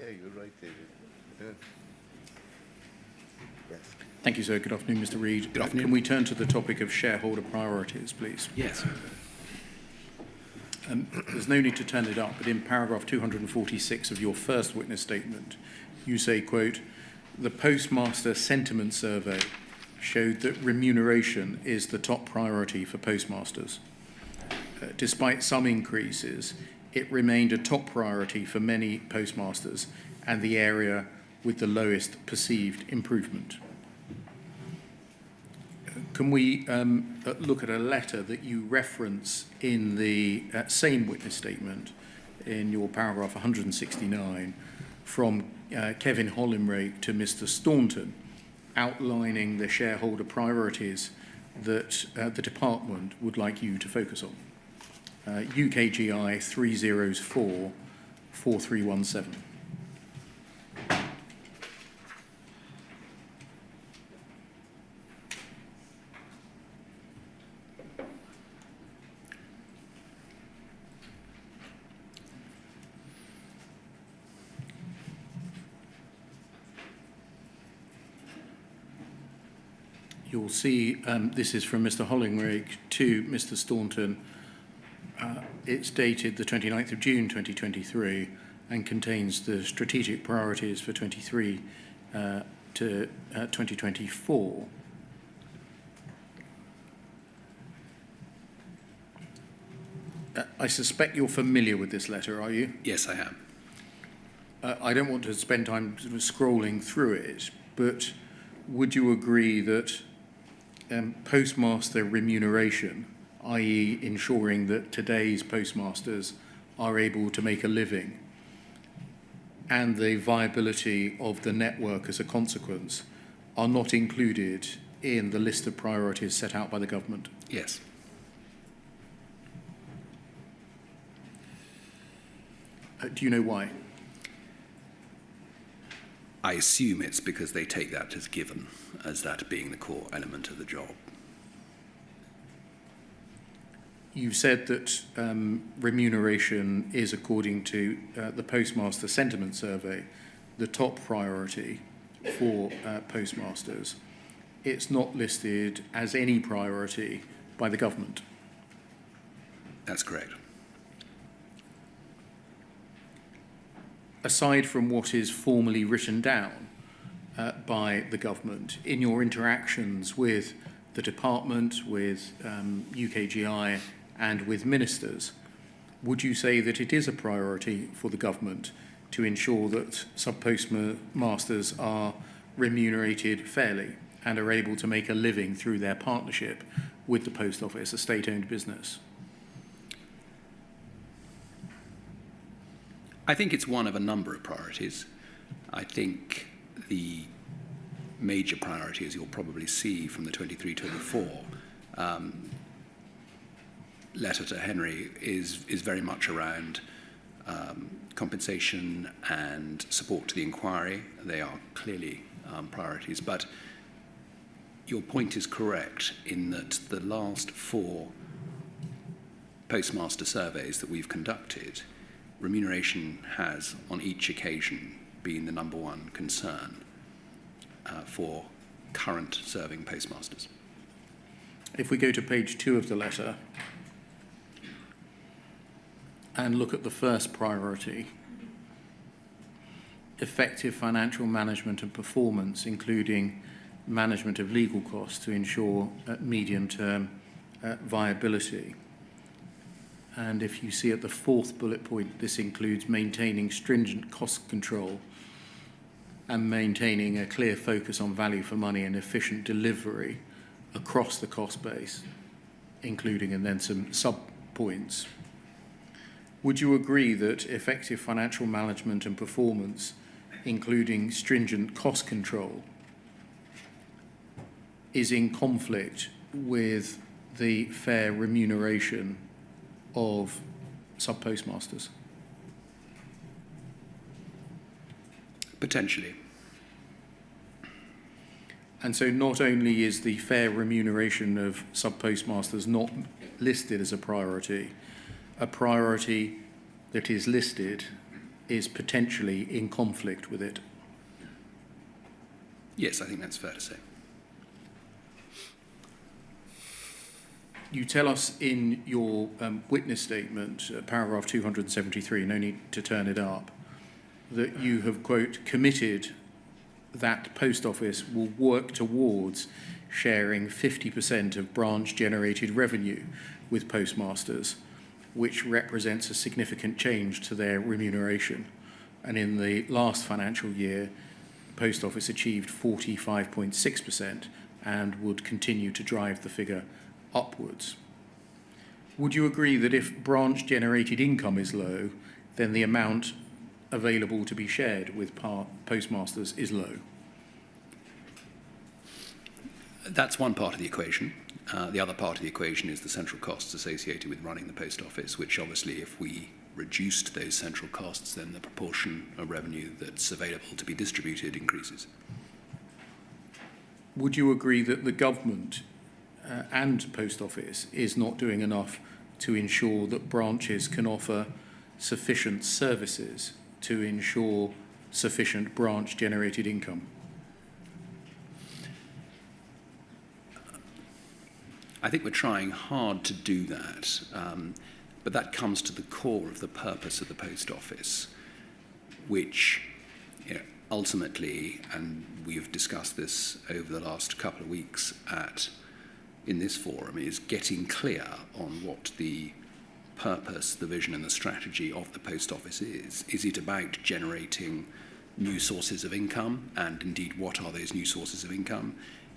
Yeah, you're right, David. Yeah. Yes. Thank you, sir. Good afternoon, Mr. Reid. Good afternoon. Can we turn to the topic of shareholder priorities, please? Yes. There's no need to turn it up, but in paragraph 246 of your first witness statement, you say, quote, "The Postmaster Sentiment Survey showed that remuneration is the top priority for postmasters. Despite some increases, it remained a top priority for many postmasters and the area with the lowest perceived improvement." Can we look at a letter that you reference in the same witness statement in your paragraph 169 from Kevin Hollinrake to Mr. Staunton, outlining the shareholder priorities that the department would like you to focus on? UKGI 304 4317. You'll see this is from Mr. Hollinrake to Mr. Staunton. It's dated the 29th of June 2023 and contains the strategic priorities for 23 to 2024. I suspect you're familiar with this letter, are you? Yes, I am. I don't want to spend time sort of scrolling through it, but would you agree that postmaster remuneration, i.e. ensuring that today's postmasters are able to make a living, and the viability of the network as a consequence, are not included in the list of priorities set out by the government? Yes. Do you know why? I assume it's because they take that as given, as that being the core element of the job. You've said that remuneration is, according to the Postmaster Sentiment Survey, the top priority for postmasters. It's not listed as any priority by the government. That's correct. Aside from what is formally written down by the government, in your interactions with the department, with UKGI and with ministers, would you say that it is a priority for the government to ensure that sub-postmasters are remunerated fairly and are able to make a living through their partnership with the Post Office, a state-owned business? I think it's one of a number of priorities. I think the major priority, as you'll probably see from the 23-24 letter to Henry, is very much around compensation and support to the inquiry. They are clearly priorities, but your point is correct in that the last 4 postmaster surveys that we've conducted, remuneration has, on each occasion, been the number one concern for current serving postmasters. If we go to page 2 of the letter and look at the first priority, effective financial management and performance, including management of legal costs to ensure medium-term viability. And if you see at the 4th bullet point, this includes maintaining stringent cost control and maintaining a clear focus on value for money and efficient delivery across the cost base, including and then some sub-points. Would you agree that effective financial management and performance, including stringent cost control, is in conflict with the fair remuneration of sub-postmasters? Potentially. And so not only is the fair remuneration of sub-postmasters not listed as a priority that is listed is potentially in conflict with it? Yes, I think that's fair to say. You tell us in your witness statement, paragraph 273, no need to turn it up, that you have, quote, committed that Post Office will work towards sharing 50% of branch-generated revenue with postmasters, which represents a significant change to their remuneration. And in the last financial year, Post Office achieved 45.6% and would continue to drive the figure upwards. Would you agree that if branch-generated income is low, then the amount available to be shared with postmasters is low? That's one part of the equation. The other part of the equation is the central costs associated with running the Post Office, which obviously if we reduced those central costs, then the proportion of revenue that's available to be distributed increases. Would you agree that the government and Post Office is not doing enough to ensure that branches can offer sufficient services to ensure sufficient branch-generated income? I think we're trying hard to do that, but that comes to the core of the purpose of the Post Office, which ultimately, and we've discussed this over the last couple of weeks in this forum, is getting clear on what the purpose, the vision and the strategy of the Post Office is. Is it about generating new sources of income, and indeed what are those new sources of income?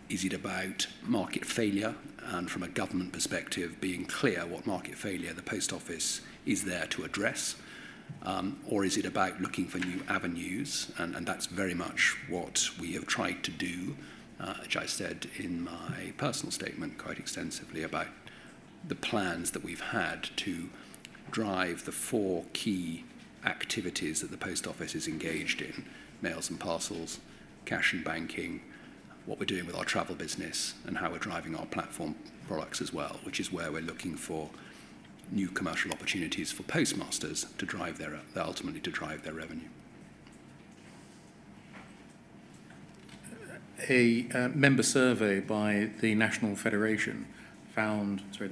Is it about market failure, and from a government perspective being clear what market failure the Post Office is there to address? Or is it about looking for new avenues? And that's very much what we have tried to do, which I said in my personal statement quite extensively about the plans that we've had to drive the 4 key activities that the Post Office is engaged in: mails and parcels, cash and banking, what we're doing with our travel business, and how we're driving our platform products as well, which is where we're looking for new commercial opportunities for postmasters to drive ultimately to drive their revenue. A member survey by the National Federation found that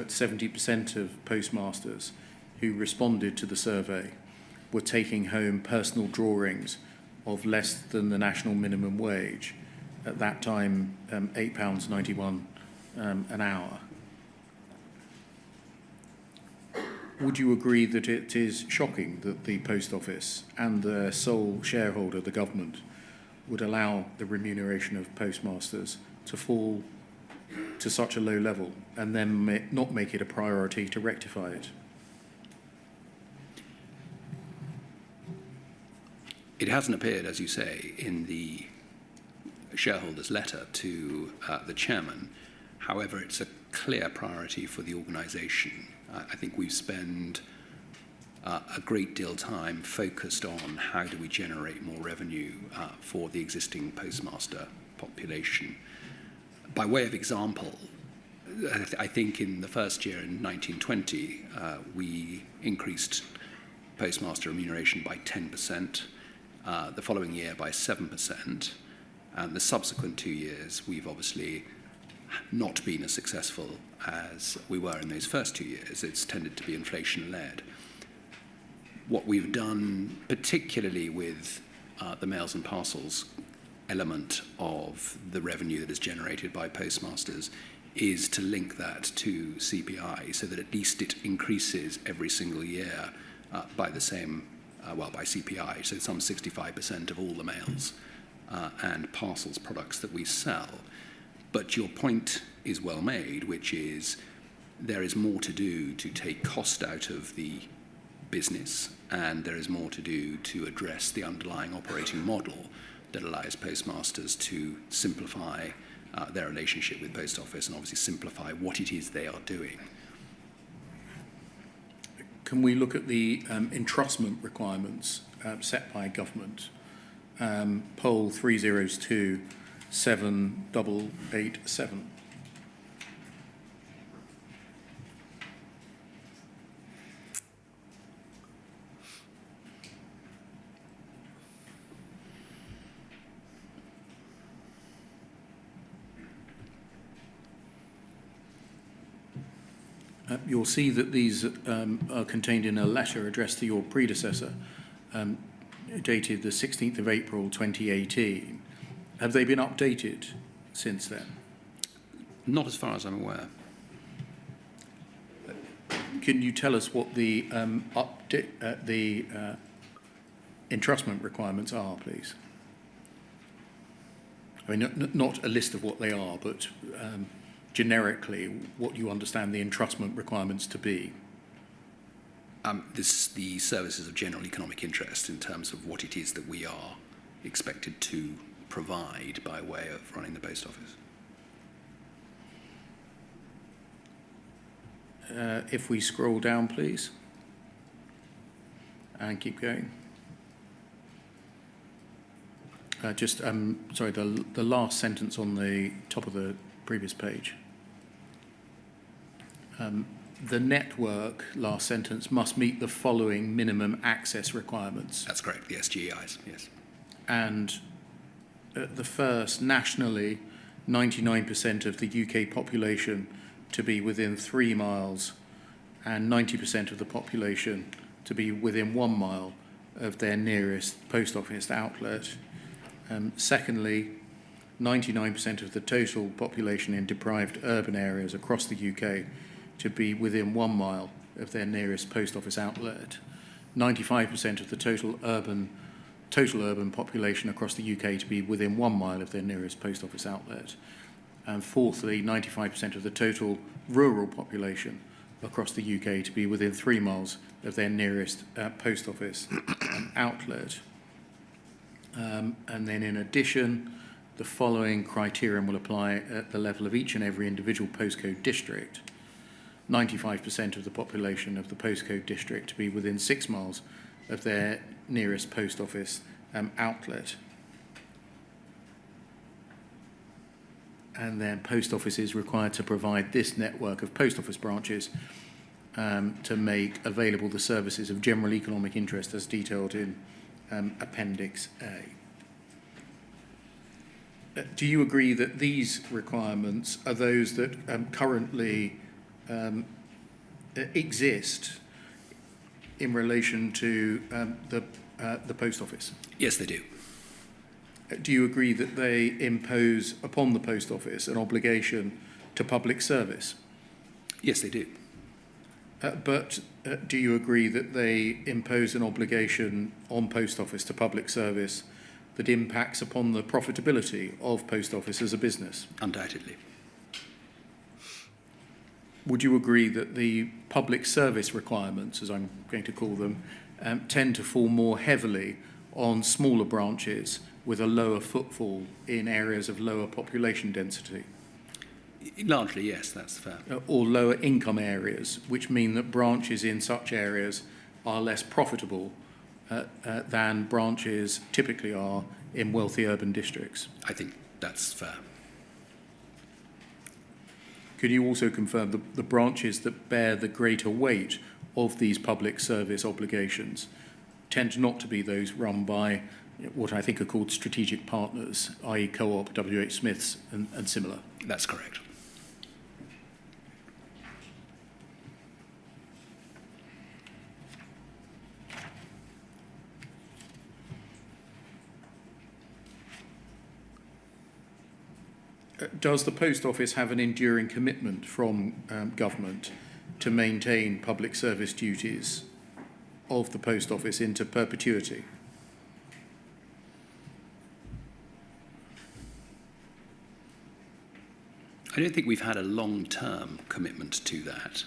70% of postmasters who responded to the survey were taking home personal drawings of less than the national minimum wage, at that time £8.91 an hour. Would you agree that it is shocking that the Post Office and their sole shareholder, the government, would allow the remuneration of postmasters to fall to such a low level and then not make it a priority to rectify it? It hasn't appeared, as you say, in the shareholders' letter to the chairman. However, it's a clear priority for the organisation. I think we spend a great deal of time focused on how do we generate more revenue for the existing postmaster population. By way of example, I think in the first year in 1920, we increased postmaster remuneration by 10%, the following year by 7%, and the subsequent 2 years we've obviously not been as successful as we were in those first 2 years. It's tended to be inflation-led. What we've done, particularly with the mails and parcels element of the revenue that is generated by postmasters, is to link that to CPI so that at least it increases every single year by the same, by CPI, so some 65% of all the mails and parcels products that we sell. But your point is well made, which is there is more to do to take cost out of the business, and there is more to do to address the underlying operating model that allows postmasters to simplify their relationship with Post Office and obviously simplify what it is they are doing. Can we look at the entrustment requirements set by government? Poll 3002 7887. You'll see that these are contained in a letter addressed to your predecessor, dated the 16th of April 2018. Have they been updated since then? Not as far as I'm aware. Can you tell us what the entrustment requirements are, please? I mean, not a list of what they are, but generically what you understand the entrustment requirements to be. The services of general economic interest in terms of what it is that we are expected to provide by way of running the post office. If we scroll down, please, and keep going. Sorry, the last sentence on the top of the previous page. The network, last sentence, must meet the following minimum access requirements. That's correct, the SGEIs, yes. And the first, nationally, 99% of the UK population to be within 3 miles and 90% of the population to be within 1 mile of their nearest post office outlet. Secondly, 99% of the total population in deprived urban areas across the UK to be within 1 mile of their nearest post office outlet. 95% of the total urban population across the UK to be within 1 mile of their nearest post office outlet. And fourthly, 95% of the total rural population across the UK to be within 3 miles of their nearest post office outlet. And then in addition, the following criterion will apply at the level of each and every individual postcode district. 95% of the population of the postcode district to be within 6 miles of their nearest post office outlet. And then post office is required to provide this network of post office branches to make available the services of general economic interest as detailed in Appendix A. Do you agree that these requirements are those that currently exist in relation to the post office? Yes, they do. Do you agree that they impose upon the post office an obligation to public service? Yes, they do. But do you agree that they impose an obligation on post office to public service that impacts upon the profitability of post office as a business? Undoubtedly. Would you agree that the public service requirements, as I'm going to call them, tend to fall more heavily on smaller branches with a lower footfall in areas of lower population density? Largely, yes, that's fair. Or lower income areas, which mean that branches in such areas are less profitable than branches typically are in wealthy urban districts? I think that's fair. Could you also confirm the branches that bear the greater weight of these public service obligations tend not to be those run by what I think are called strategic partners, i.e. Co-op, WH Smiths and similar? That's correct. Does the post office have an enduring commitment from government to maintain public service duties of the post office into perpetuity? I don't think we've had a long-term commitment to that.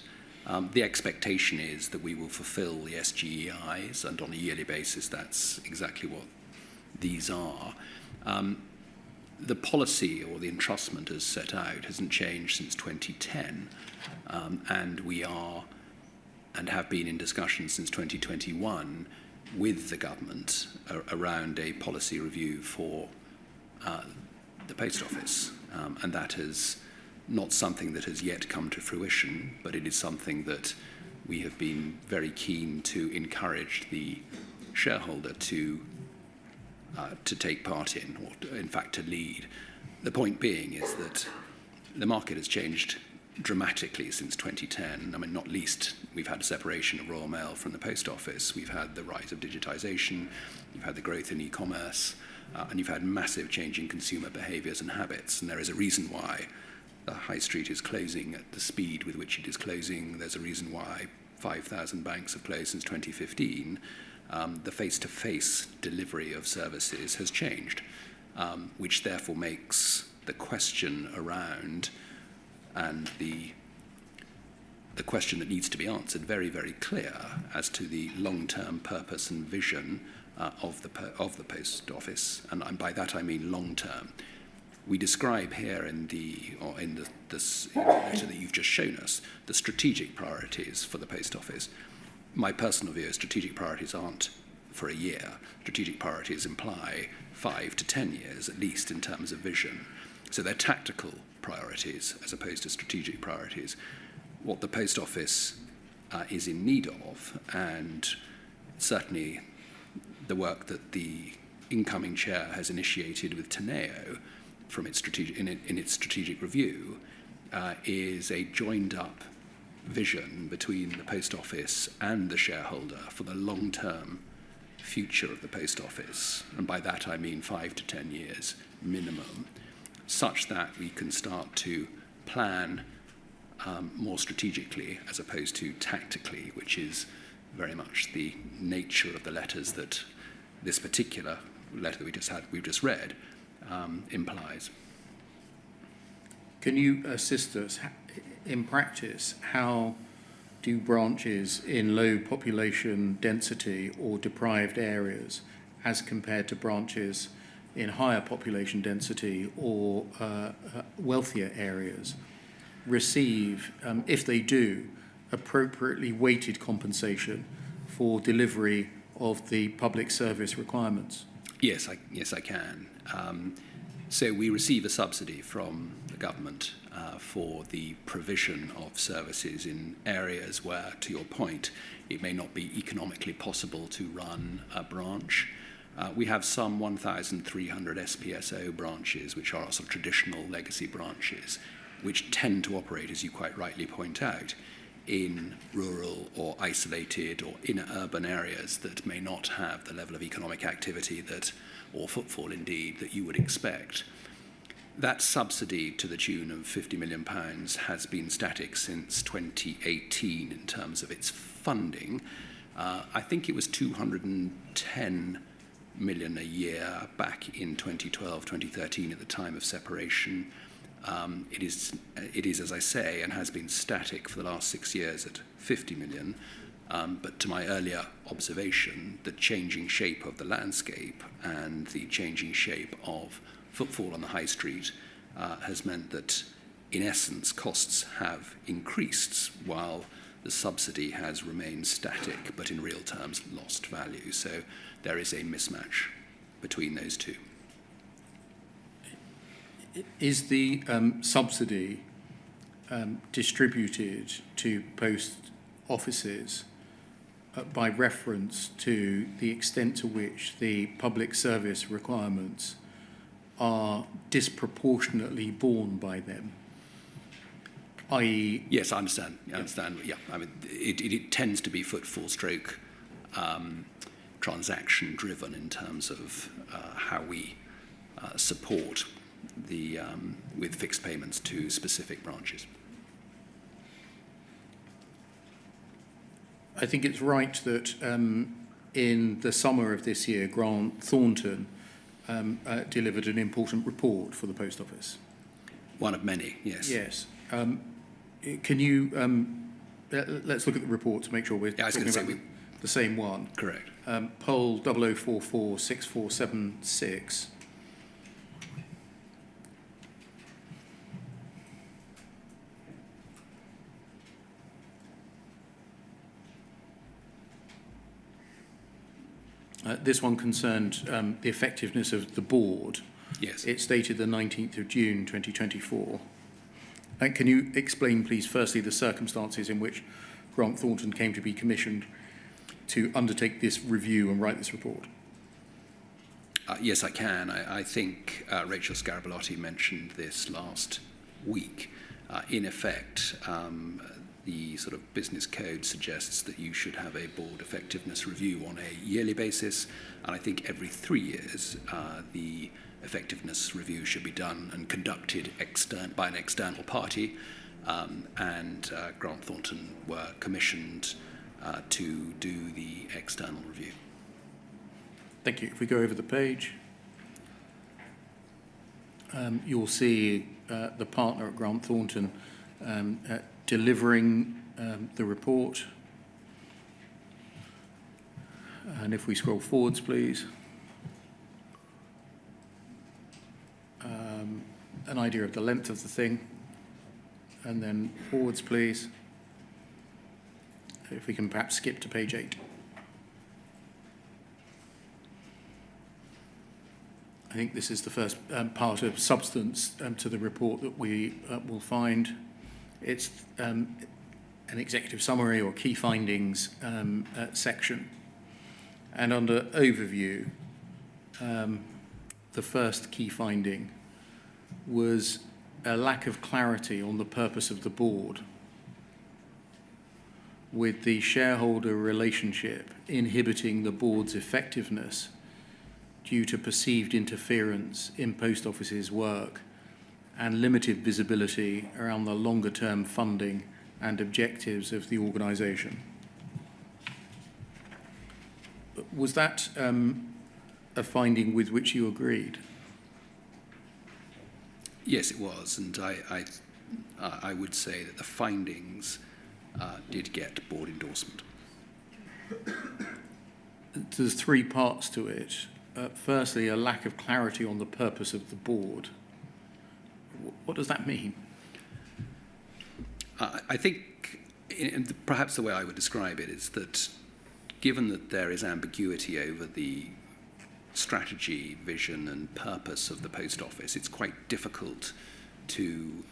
The expectation is that we will fulfill the SGEIs, and on a yearly basis, that's exactly what these are. The policy or the entrustment as set out hasn't changed since 2010, and we are and have been in discussion since 2021 with the government around a policy review for the post office, and that is not something that has yet come to fruition, but it is something that we have been very keen to encourage the shareholder to take part in, or in fact to lead. The point being is that the market has changed dramatically since 2010. I mean, not least, we've had a separation of Royal Mail from the Post Office. We've had the rise of digitisation. You've had the growth in e-commerce. And you've had massive change in consumer behaviours and habits. And there is a reason why the high street is closing at the speed with which it is closing. There's a reason why 5,000 banks have closed since 2015. The face-to-face delivery of services has changed, which therefore makes the question around and the question that needs to be answered very, very clear as to the long-term purpose and vision of the Post Office, and by that I mean long-term. We describe here in the letter that you've just shown us the strategic priorities for the Post Office. My personal view is strategic priorities aren't for a year. Strategic priorities imply 5 to 10 years at least in terms of vision. So they're tactical priorities as opposed to strategic priorities. What the Post Office is in need of, and certainly the work that the incoming chair has initiated with Teneo from its in its strategic review, is a joined-up vision between the Post Office and the shareholder for the long-term future of the Post Office. And by that I mean 5 to 10 years minimum, such that we can start to plan more strategically as opposed to tactically, which is very much the nature of the letters that this particular letter that we've just read implies. Can you assist us in practice? How do branches in low population density or deprived areas, as compared to branches in higher population density or wealthier areas, receive, if they do, appropriately weighted compensation for delivery of the public service requirements? Yes, I can. So we receive a subsidy from the government for the provision of services in areas where, to your point, it may not be economically possible to run a branch. We have some 1,300 SPSO branches, which are sort of traditional legacy branches, which tend to operate, as you quite rightly point out, in rural or isolated or inner urban areas that may not have the level of economic activity that, or footfall indeed, that you would expect. That subsidy to the tune of £50 million has been static since 2018 in terms of its funding. I think it was 210 million a year back in 2012, 2013 at the time of separation. It is, as I say, and has been static for the last 6 years at 50 million. But to my earlier observation, the changing shape of the landscape and the changing shape of footfall on the high street has meant that, in essence, costs have increased while the subsidy has remained static, but in real terms lost value. So there is a mismatch between those two. Is the subsidy distributed to post offices by reference to the extent to which the public service requirements are disproportionately borne by them? I.e. Yes, I understand. Yeah, I mean, it tends to be footfall stroke transaction driven in terms of how we support the with fixed payments to specific branches. I think it's right that in the summer of this year, Grant Thornton delivered an important report for the Post Office. One of many, yes. Yes. Can you, let's look at the report to make sure we're talking about the same one. Correct. Poll 00446476. This one concerned the effectiveness of the board. Yes. It stated the 19th of June 2024. And can you explain, please, firstly, the circumstances in which Grant Thornton came to be commissioned to undertake this review and write this report? Yes, I can. I think Rachel Scarabalotti mentioned this last week. In effect, the sort of business code suggests that you should have a board effectiveness review on a yearly basis, and I think every 3 years the effectiveness review should be done and conducted by an external party, and Grant Thornton were commissioned to do the external review. Thank you. If we go over the page, you'll see the partner at Grant Thornton delivering the report. And if we scroll forwards, please. An idea of the length of the thing. And then forwards, please. If we can perhaps skip to page 8. I think this is the first part of substance to the report that we will find. It's an executive summary or key findings section. And under overview, the first key finding was a lack of clarity on the purpose of the board, with the shareholder relationship inhibiting the board's effectiveness due to perceived interference in Post Office's work and limited visibility around the longer-term funding and objectives of the organisation. Was that a finding with which you agreed? Yes, it was, and I would say that the findings did get board endorsement. There's 3 parts to it. Firstly, a lack of clarity on the purpose of the board. What does that mean? I think perhaps the way I would describe it is that given that there is ambiguity over the strategy, vision and purpose of the Post Office, it's quite difficult to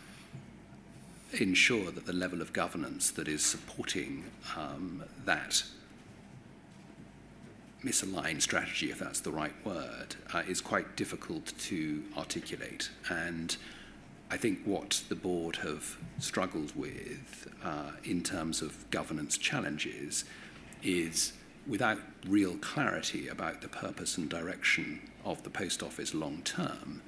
ensure that the level of governance that is supporting that misaligned strategy, if that's the right word, is quite difficult to articulate. And I think what the board have struggled with in terms of governance challenges is, without real clarity about the purpose and direction of the Post Office long term,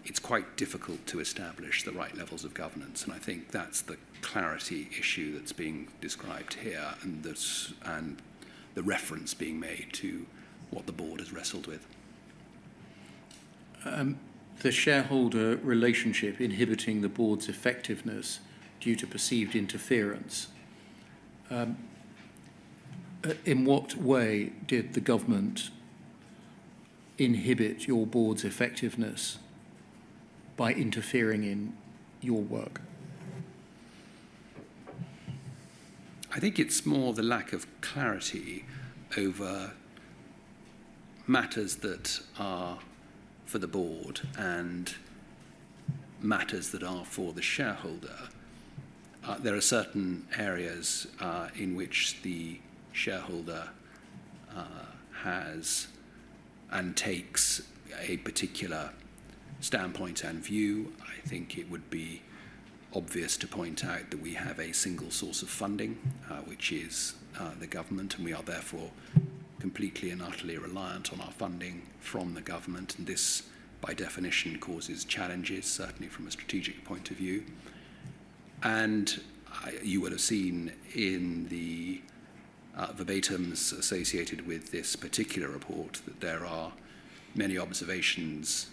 it's quite difficult to establish the right levels of governance. And I think that's the clarity issue that's being described here, and the reference being made to what the board has wrestled with. The shareholder relationship inhibiting the board's effectiveness due to perceived interference. In what way did the government inhibit your board's effectiveness by interfering in your work? I think it's more the lack of clarity over matters that are for the board and matters that are for the shareholder. There are certain areas in which the shareholder has and takes a particular standpoint and view. I think it would be obvious to point out that we have a single source of funding, which is the government, and we are therefore completely and utterly reliant on our funding from the government, and this, by definition, causes challenges, certainly from a strategic point of view. And you will have seen in the verbatims associated with this particular report that there are many observations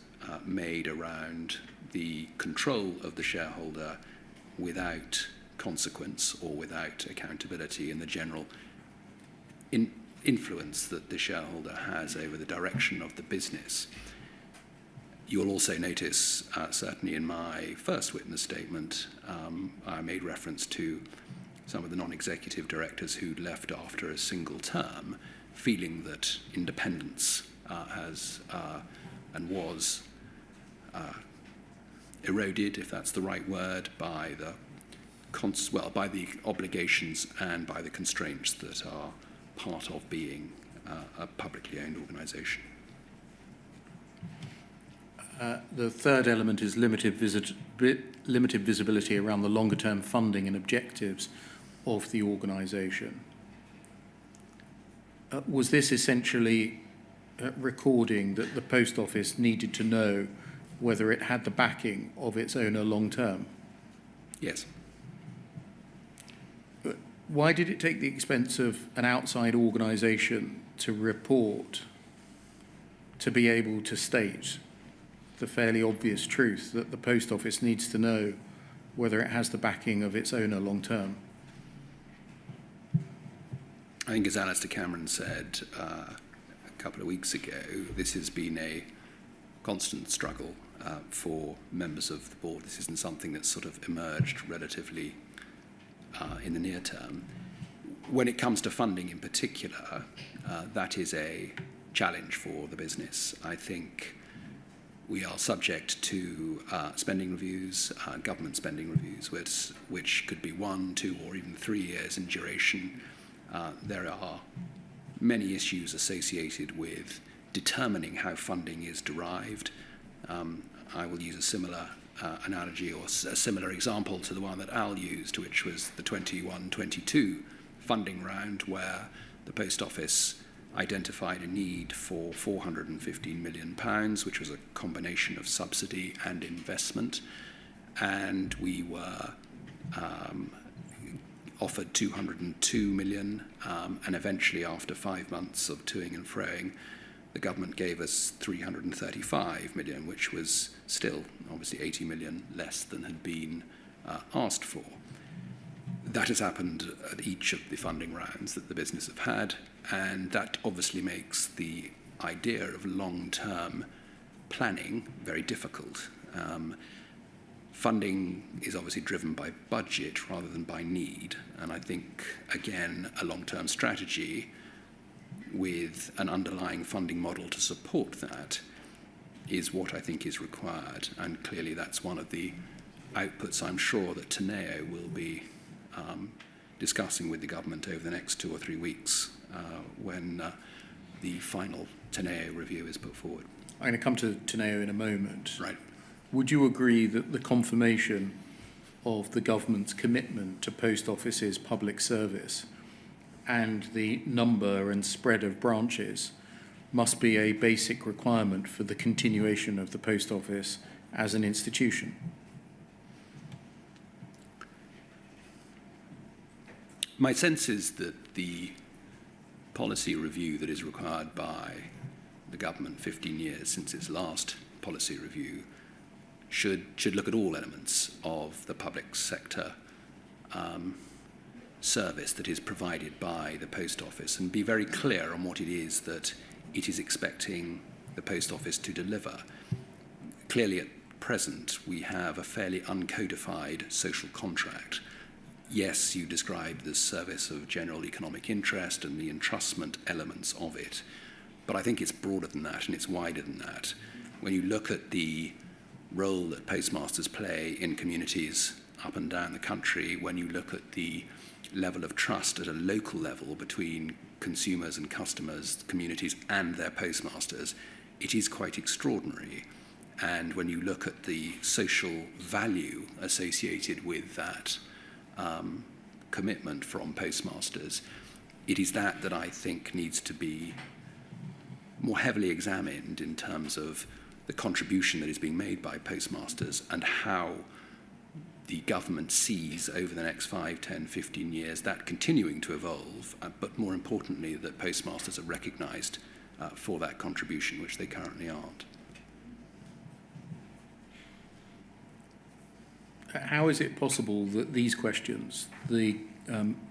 made around the control of the shareholder without consequence or without accountability, and the general influence that the shareholder has over the direction of the business. You'll also notice, certainly in my first witness statement, I made reference to some of the non-executive directors who left after a single term, feeling that independence has and was eroded, if that's the right word, by the obligations and by the constraints that are part of being a publicly owned organisation. The third element is limited limited visibility around the longer-term funding and objectives of the organisation. Was this essentially recording that the Post Office needed to know whether it had the backing of its owner long-term? Yes. Why did it take the expense of an outside organisation to report to be able to state the fairly obvious truth that the Post Office needs to know whether it has the backing of its owner long-term? I think, as Alistair Cameron said a couple of weeks ago, this has been a constant struggle for members of the board. This isn't something that's sort of emerged relatively in the near term. When it comes to funding in particular, that is a challenge for the business. I think we are subject to spending reviews, government spending reviews, which could be 1, 2, or even 3 years in duration. There are many issues associated with determining how funding is derived. I will use a similar analogy or a similar example to the one that Al used, which was the 21-22 funding round, where the Post Office identified a need for £415 million, which was a combination of subsidy and investment, and we were offered 202 million, and eventually, after 5 months of toing and froing, the government gave us 335 million, which was still obviously 80 million less than had been asked for. That has happened at each of the funding rounds that the business have had, and that obviously makes the idea of long-term planning very difficult. Funding is obviously driven by budget rather than by need, and I think, again, a long-term strategy with an underlying funding model to support that is what I think is required, and clearly that's one of the outputs I'm sure that Teneo will be discussing with the government over the next 2 or 3 weeks when the final Teneo review is put forward. I'm going to come to Teneo in a moment. Right. Would you agree that the confirmation of the government's commitment to Post Office's public service and the number and spread of branches must be a basic requirement for the continuation of the Post Office as an institution? My sense is that the policy review that is required by the government 15 years since its last policy review should look at all elements of the public sector service that is provided by the Post Office and be very clear on what it is that it is expecting the Post Office to deliver. Clearly, at present, we have a fairly uncodified social contract. Yes, you described the service of general economic interest and the entrustment elements of it, but I think it's broader than that and it's wider than that. When you look at the role that postmasters play in communities up and down the country, when you look at the level of trust at a local level between consumers and customers, communities and their postmasters, it is quite extraordinary. And when you look at the social value associated with that commitment from postmasters, it is that I think needs to be more heavily examined in terms of the contribution that is being made by postmasters and how the government sees over the next 5, 10, 15 years that continuing to evolve, but more importantly that postmasters are recognised for that contribution, which they currently aren't. How is it possible that these questions, the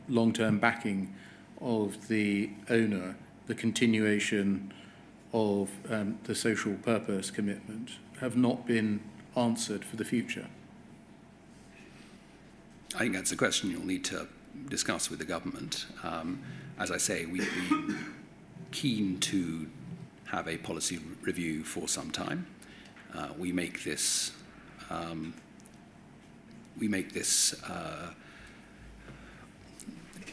long-term backing of the owner, the continuation of the social purpose commitment, have not been answered for the future? I think that's a question you'll need to discuss with the government. As I say, we're keen to have a policy review for some time. We make this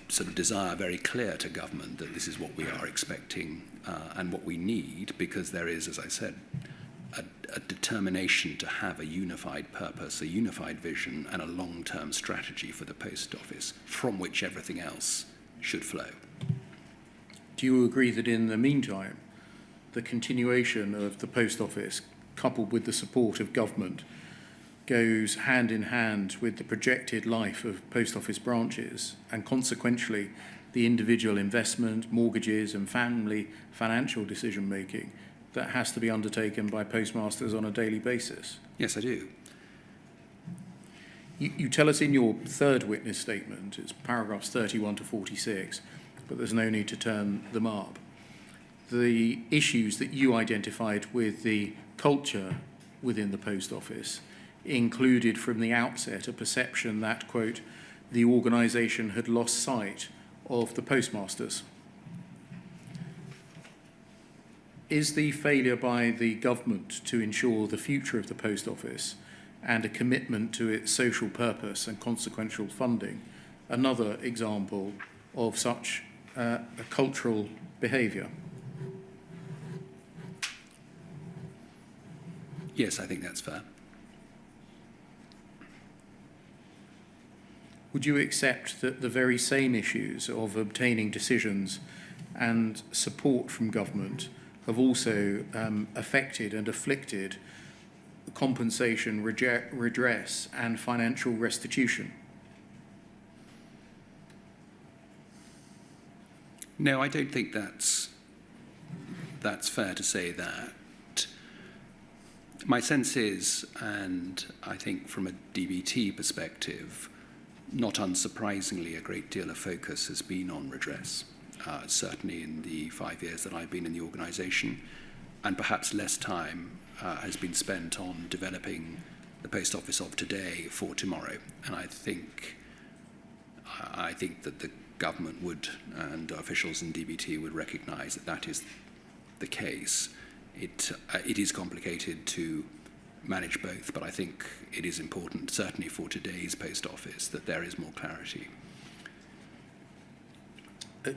sort of desire very clear to government that this is what we are expecting and what we need, because there is, as I said, a determination to have a unified purpose, a unified vision, and a long-term strategy for the Post Office, from which everything else should flow. Do you agree that in the meantime, the continuation of the Post Office, coupled with the support of government, goes hand in hand with the projected life of Post Office branches, and consequently the individual investment, mortgages and family financial decision making that has to be undertaken by postmasters on a daily basis? Yes, I do. You tell us in your third witness statement, it's paragraphs 31 to 46, but there's no need to turn them up, the issues that you identified with the culture within the Post Office included from the outset a perception that, quote, the organisation had lost sight of the postmasters. Is the failure by the government to ensure the future of the Post Office and a commitment to its social purpose and consequential funding another example of such a cultural behaviour? Yes, I think that's fair. Would you accept that the very same issues of obtaining decisions and support from government have also affected and afflicted compensation, redress and financial restitution? No, I don't think that's fair to say that. My sense is, and I think from a DBT perspective, not unsurprisingly, a great deal of focus has been on redress, certainly in the 5 years that I've been in the organisation, and perhaps less time has been spent on developing the Post Office of today for tomorrow. And I think that the government would, and officials in DBT would recognise that that is the case. It is complicated to manage both, but I think it is important, certainly for today's Post Office, that there is more clarity.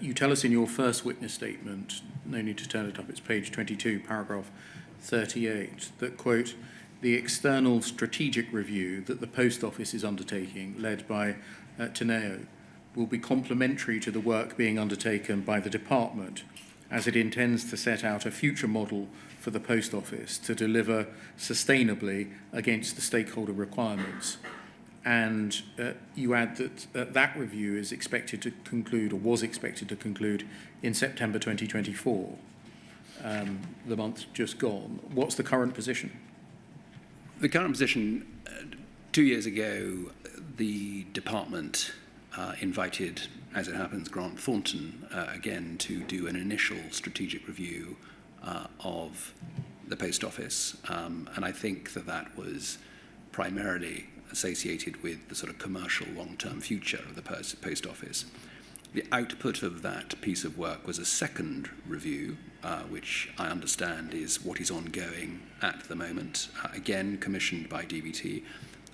You tell us in your first witness statement, no need to turn it up, it's page 22, paragraph 38, that, quote, the external strategic review that the Post Office is undertaking, led by Teneo, will be complementary to the work being undertaken by the department, as it intends to set out a future model for the Post Office to deliver sustainably against the stakeholder requirements. And you add that that review is expected to conclude, or was expected to conclude, in September 2024, the month just gone. What's the current position? The current position, 2 years ago, the department invited, as it happens, Grant Thornton again to do an initial strategic review of the Post Office, and I think that was primarily associated with the sort of commercial long-term future of the Post Office. The output of that piece of work was a second review, which I understand is what is ongoing at the moment, again commissioned by DBT.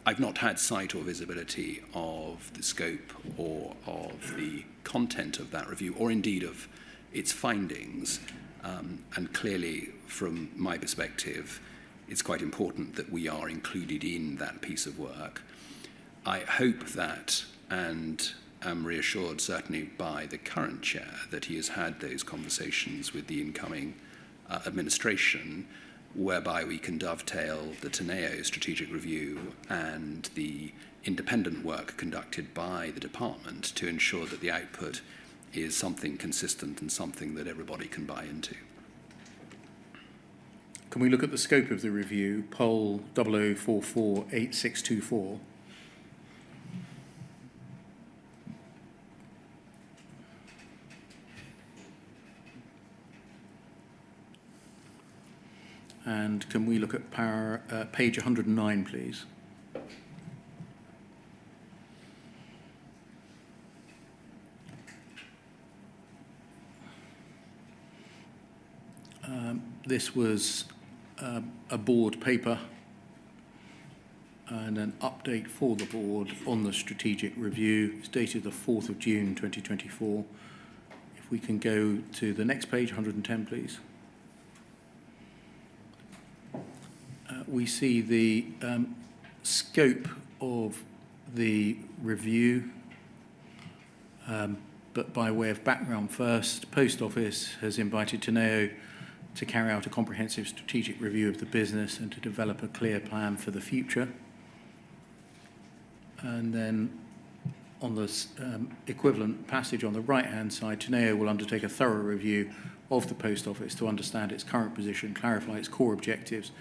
I've not had sight or visibility of the scope or of the content of that review, or indeed of its findings. And clearly, from my perspective, it's quite important that we are included in that piece of work. I hope that, and am reassured certainly by the current chair, that he has had those conversations with the incoming administration, whereby we can dovetail the Teneo strategic review and the independent work conducted by the department to ensure that the output is something consistent and something that everybody can buy into. Can we look at the scope of the review, poll 00448624? And can we look at page 109, please? This was a board paper and an update for the board on the strategic review. It's dated the 4th of June 2024. If we can go to the next page, 110, please. we see the scope of the review, but by way of background first, Post Office has invited Teneo to carry out a comprehensive strategic review of the business and to develop a clear plan for the future. And then on the equivalent passage on the right-hand side, Teneo will undertake a thorough review of the Post Office to understand its current position, clarify its core objectives,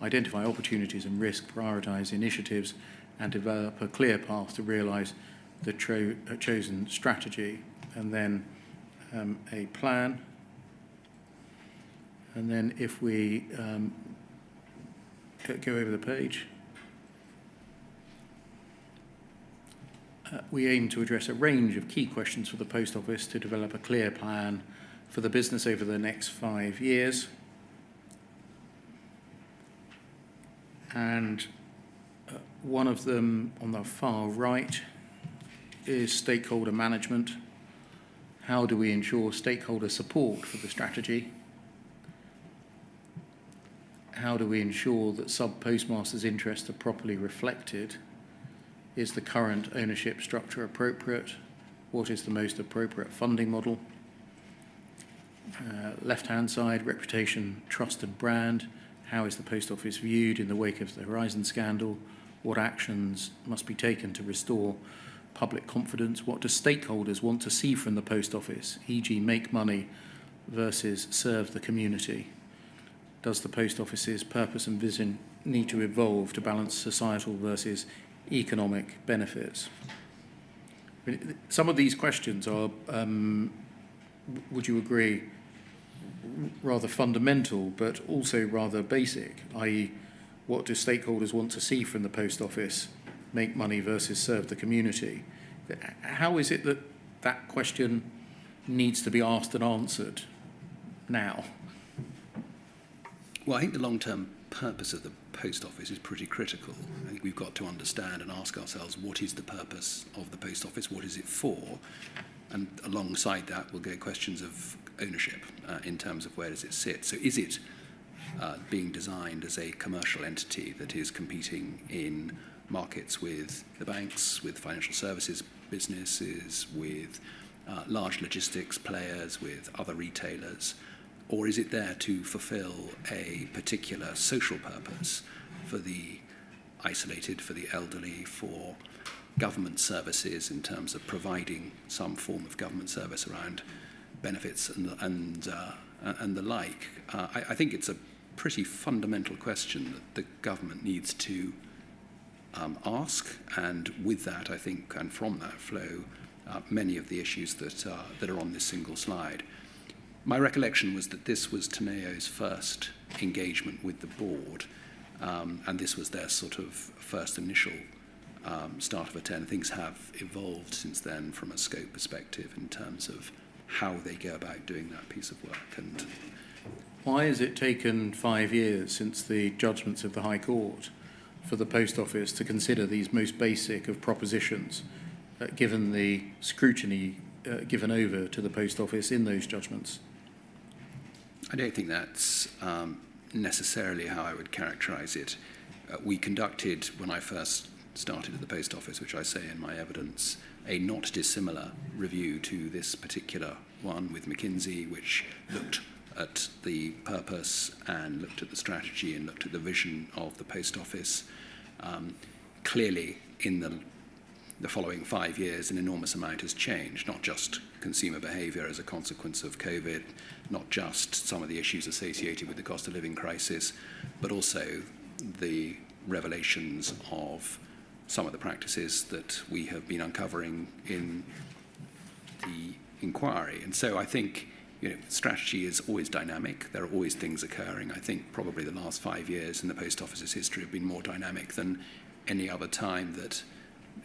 identify opportunities and risks, prioritise initiatives, and develop a clear path to realise the chosen strategy. And then a plan. And then if we go over the page, we aim to address a range of key questions for the Post Office to develop a clear plan for the business over the next 5 years. And one of them on the far right is stakeholder management. How do we ensure stakeholder support for the strategy? How do we ensure that sub-postmasters' interests are properly reflected? Is the current ownership structure appropriate? What is the most appropriate funding model? Left-hand side, reputation, trust and brand. How is the Post Office viewed in the wake of the Horizon scandal? What actions must be taken to restore public confidence? What do stakeholders want to see from the Post Office, e.g. make money versus serve the community? Does the Post Office's purpose and vision need to evolve to balance societal versus economic benefits? Some of these questions are, would you agree, rather fundamental, but also rather basic, i.e. what do stakeholders want to see from the Post Office, make money versus serve the community? How is it that that question needs to be asked and answered now? Well, I think the long-term purpose of the Post Office is pretty critical. I think we've got to understand and ask ourselves, what is the purpose of the Post Office? What is it for? And alongside that will go questions of ownership in terms of where does it sit. So is it being designed as a commercial entity that is competing in markets with the banks, with financial services businesses, with large logistics players, with other retailers? Or is it there to fulfill a particular social purpose for the isolated, for the elderly, for government services in terms of providing some form of government service around benefits and the like? I think it's a pretty fundamental question that the government needs to ask, and with that, I think, and from that flow, many of the issues that are on this single slide. My recollection was that this was Teneo's first engagement with the board, and this was their sort of first initial start of a 10. Things have evolved since then from a scope perspective in terms of how they go about doing that piece of work. And why has it taken 5 years since the judgments of the High Court for the Post Office to consider these most basic of propositions, given the scrutiny given over to the Post Office in those judgments? I don't think that's necessarily how I would characterise it. We conducted, when I first started at the Post Office, which I say in my evidence, a not dissimilar review to this particular one with McKinsey, which looked at the purpose and looked at the strategy and looked at the vision of the Post Office. Clearly, in the following 5 years, an enormous amount has changed, not just consumer behaviour as a consequence of COVID, not just some of the issues associated with the cost of living crisis, but also the revelations of some of the practices that we have been uncovering in the inquiry. And so I think, strategy is always dynamic. There are always things occurring. I think probably the last 5 years in the Post Office's history have been more dynamic than any other time that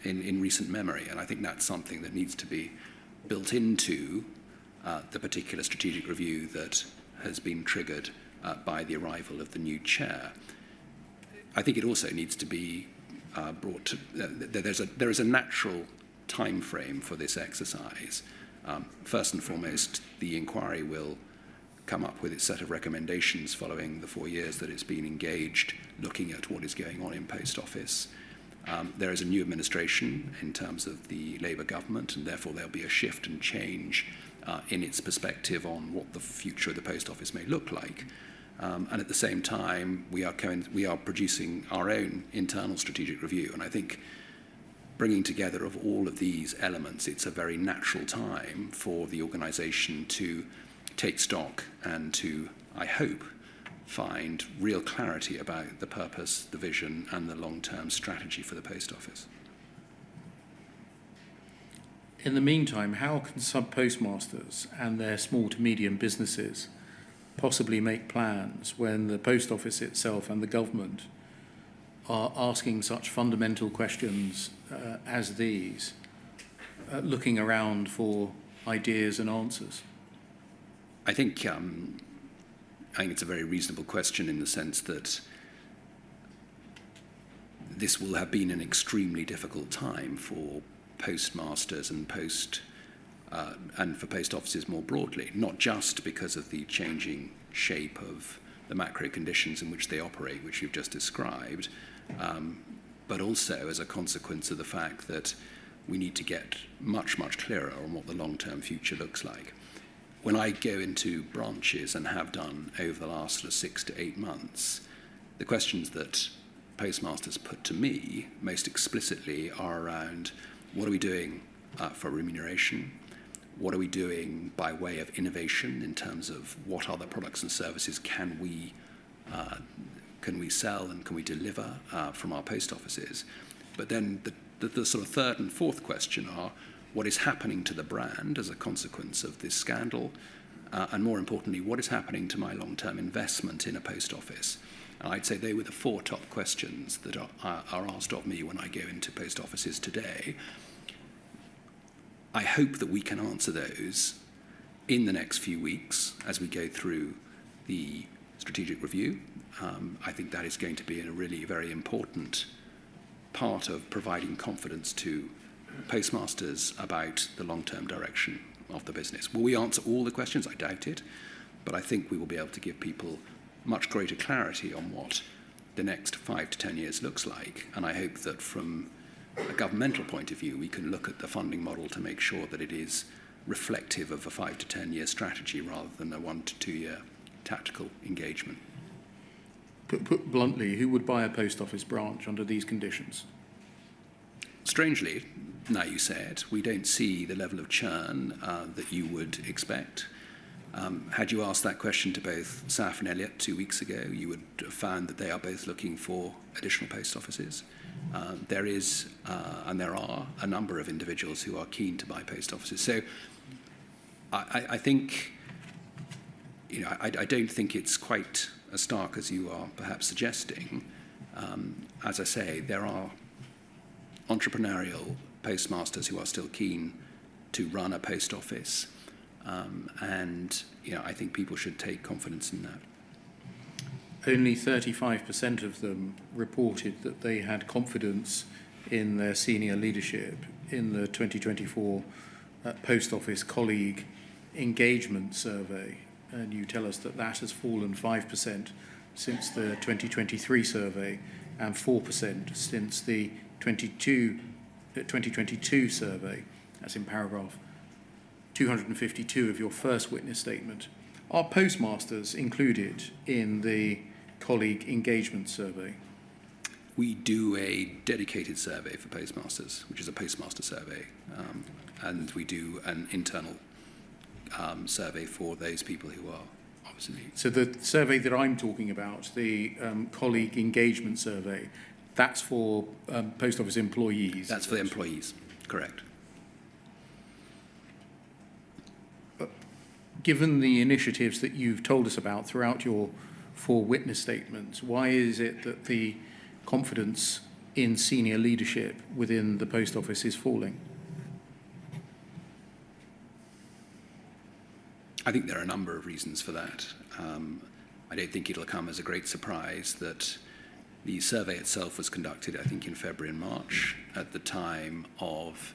in recent memory. And I think that's something that needs to be built into the particular strategic review that has been triggered by the arrival of the new chair. I think it also needs to be brought to, there is a natural time frame for this exercise. First and foremost, the inquiry will come up with its set of recommendations following the 4 years that it's been engaged looking at what is going on in Post Office. There is a new administration in terms of the Labour government, and therefore there'll be a shift and change in its perspective on what the future of the Post Office may look like. And at the same time, we are producing our own internal strategic review. And I think bringing together of all of these elements, it's a very natural time for the organisation to take stock and to, I hope, find real clarity about the purpose, the vision, and the long-term strategy for the Post Office. In the meantime, how can sub-postmasters and their small to medium businesses possibly make plans when the Post Office itself and the government are asking such fundamental questions as these, looking around for ideas and answers? I think it's a very reasonable question in the sense that this will have been an extremely difficult time for postmasters and for post offices more broadly, not just because of the changing shape of the macro conditions in which they operate, which you've just described, but also as a consequence of the fact that we need to get much, much clearer on what the long-term future looks like. When I go into branches and have done over the last sort of 6 to 8 months, the questions that postmasters put to me most explicitly are around what are we doing for remuneration? What are we doing by way of innovation in terms of what other products and services can we sell and can we deliver from our post offices? But then the sort of third and fourth question are, what is happening to the brand as a consequence of this scandal? And more importantly, what is happening to my long-term investment in a post office? And I'd say they were the 4 top questions that are asked of me when I go into post offices today. I hope that we can answer those in the next few weeks as we go through the strategic review. I think that is going to be a really very important part of providing confidence to postmasters about the long-term direction of the business. Will we answer all the questions? I doubt it, but I think we will be able to give people much greater clarity on what the next 5 to 10 years looks like. And I hope that from a governmental point of view, we can look at the funding model to make sure that it is reflective of a 5 to 10 year strategy rather than a 1 to 2 year tactical engagement. Put bluntly, who would buy a post office branch under these conditions? Strangely, now you say it, we don't see the level of churn that you would expect. Had you asked that question to both SAF and Elliott 2 weeks ago, you would have found that they are both looking for additional post offices. There are a number of individuals who are keen to buy post offices. So I think, I don't think it's quite as stark as you are perhaps suggesting. As I say, there are entrepreneurial postmasters who are still keen to run a post office. And I think people should take confidence in that. Only 35% of them reported that they had confidence in their senior leadership in the 2024 Post Office Colleague Engagement Survey. And you tell us that that has fallen 5% since the 2023 survey and 4% since the 2022 survey. That's in paragraph 252 of your first witness statement. Are postmasters included in the colleague engagement survey? We do a dedicated survey for postmasters, which is a postmaster survey, and we do an internal survey for those people who are obviously... So the survey that I'm talking about, the colleague engagement survey, that's for post office employees? That's for the employees, correct. Given the initiatives that you've told us about throughout your 4 witness statements, why is it that the confidence in senior leadership within the post office is falling? I think there are a number of reasons for that. I don't think it'll come as a great surprise that the survey itself was conducted, I think, in February and March at the time of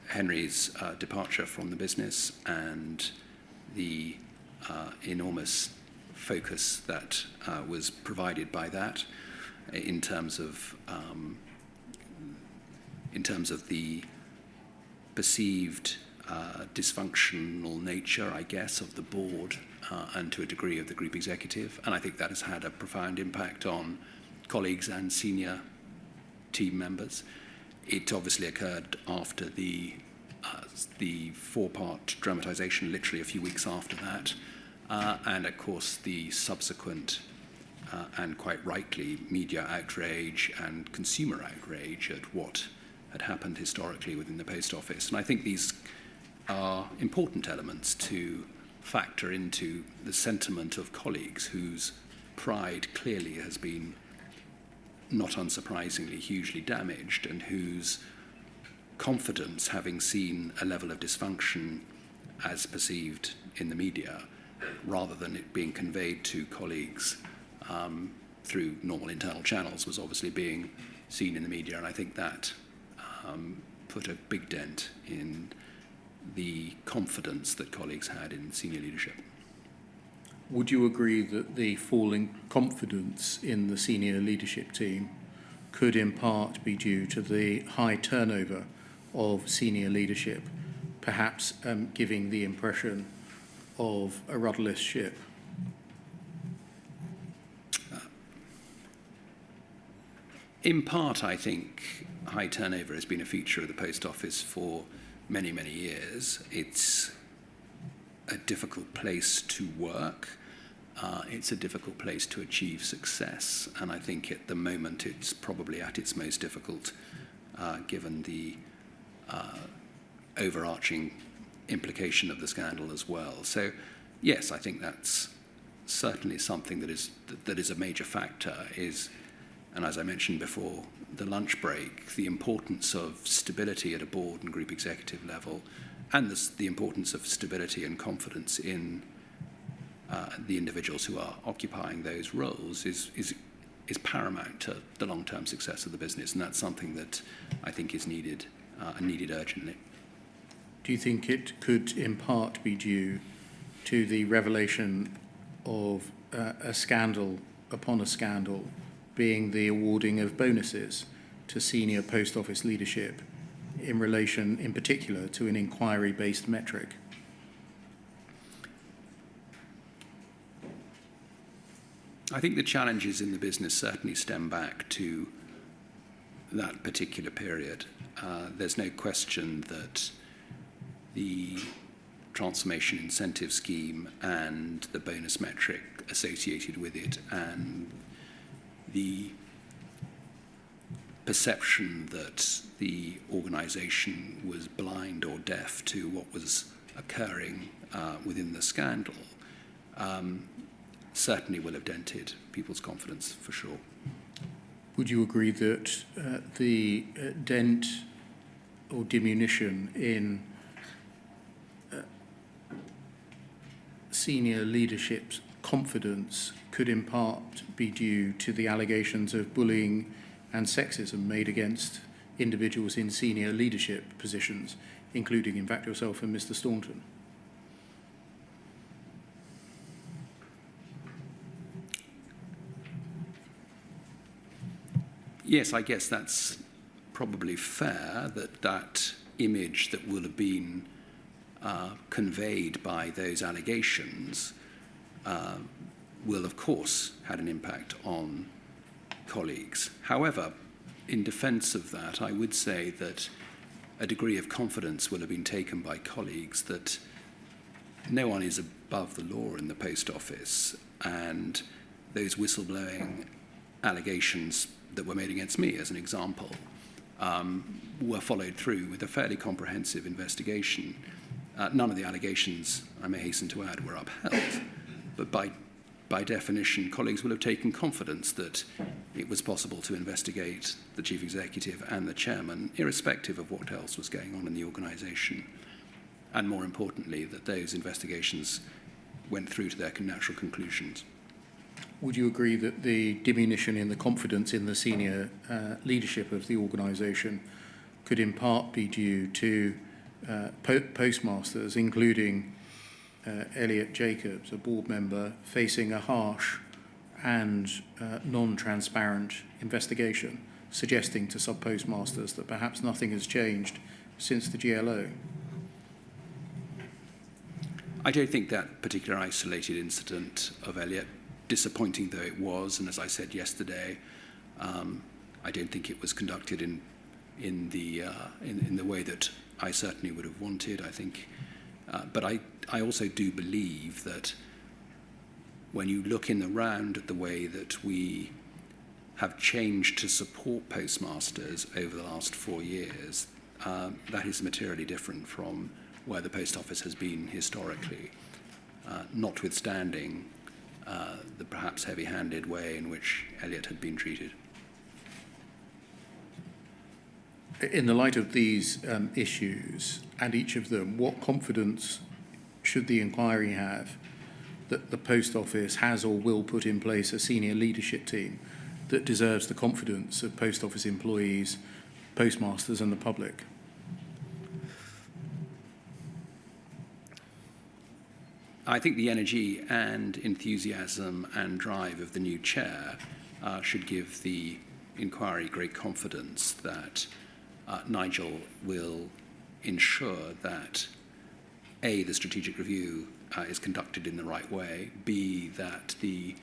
Henry's departure from the business and the enormous focus that was provided by that in terms of the perceived dysfunctional nature, I guess, of the board and to a degree of the group executive. And I think that has had a profound impact on colleagues and senior team members. It obviously occurred after the four-part dramatisation, literally a few weeks after that, and of course the subsequent and quite rightly media outrage and consumer outrage at what had happened historically within the Post Office. And I think these are important elements to factor into the sentiment of colleagues whose pride clearly has been, not unsurprisingly, hugely damaged, and whose confidence, having seen a level of dysfunction as perceived in the media, rather than it being conveyed to colleagues through normal internal channels, was obviously being seen in the media. And I think that put a big dent in the confidence that colleagues had in senior leadership. Would you agree that the falling confidence in the senior leadership team could in part be due to the high turnover of senior leadership, perhaps giving the impression of a rudderless ship? In part, I think high turnover has been a feature of the Post Office for many, many years. It's a difficult place to work. It's a difficult place to achieve success. And I think at the moment it's probably at its most difficult, given the overarching implication of the scandal as well. So, yes, I think that's certainly something that is a major factor, and as I mentioned before, the lunch break, the importance of stability at a board and group executive level, and the importance of stability and confidence in the individuals who are occupying those roles is paramount to the long-term success of the business, and that's something that I think is needed urgently. Do you think it could in part be due to the revelation of a scandal upon a scandal, being the awarding of bonuses to senior Post Office leadership in relation, in particular, to an inquiry-based metric? I think the challenges in the business certainly stem back to that particular period. There's no question that the transformation incentive scheme and the bonus metric associated with it, and the perception that the organisation was blind or deaf to what was occurring within the scandal certainly will have dented people's confidence, for sure. Would you agree that the dent or diminution in senior leadership's confidence could in part be due to the allegations of bullying and sexism made against individuals in senior leadership positions, including, in fact, yourself and Mr. Staunton? Yes, I guess that's probably fair, that image that will have been conveyed by those allegations will, of course, had an impact on colleagues. However, in defence of that, I would say that a degree of confidence will have been taken by colleagues that no one is above the law in the Post Office, and those whistleblowing allegations that were made against me, as an example, were followed through with a fairly comprehensive investigation. None of the allegations, I may hasten to add, were upheld, but by definition, colleagues will have taken confidence that it was possible to investigate the chief executive and the chairman, irrespective of what else was going on in the organisation, and more importantly, that those investigations went through to their natural conclusions. Would you agree that the diminution in the confidence in the senior leadership of the organisation could in part be due to postmasters, including Elliot Jacobs, a board member, facing a harsh and non-transparent investigation, suggesting to sub-postmasters that perhaps nothing has changed since the GLO. I don't think that particular isolated incident of Elliot, disappointing though it was, and as I said yesterday, I don't think it was conducted in the way that I certainly would have wanted. I think, but I also do believe that when you look in the round at the way that we have changed to support postmasters over the last 4 years, that is materially different from where the post office has been historically, notwithstanding the perhaps heavy-handed way in which Elliot had been treated. In the light of these issues and each of them, what confidence should the inquiry have that the post office has or will put in place a senior leadership team that deserves the confidence of post office employees, postmasters and the public? I think the energy and enthusiasm and drive of the new chair should give the inquiry great confidence that Nigel will ensure that A, the strategic review is conducted in the right way, B, that the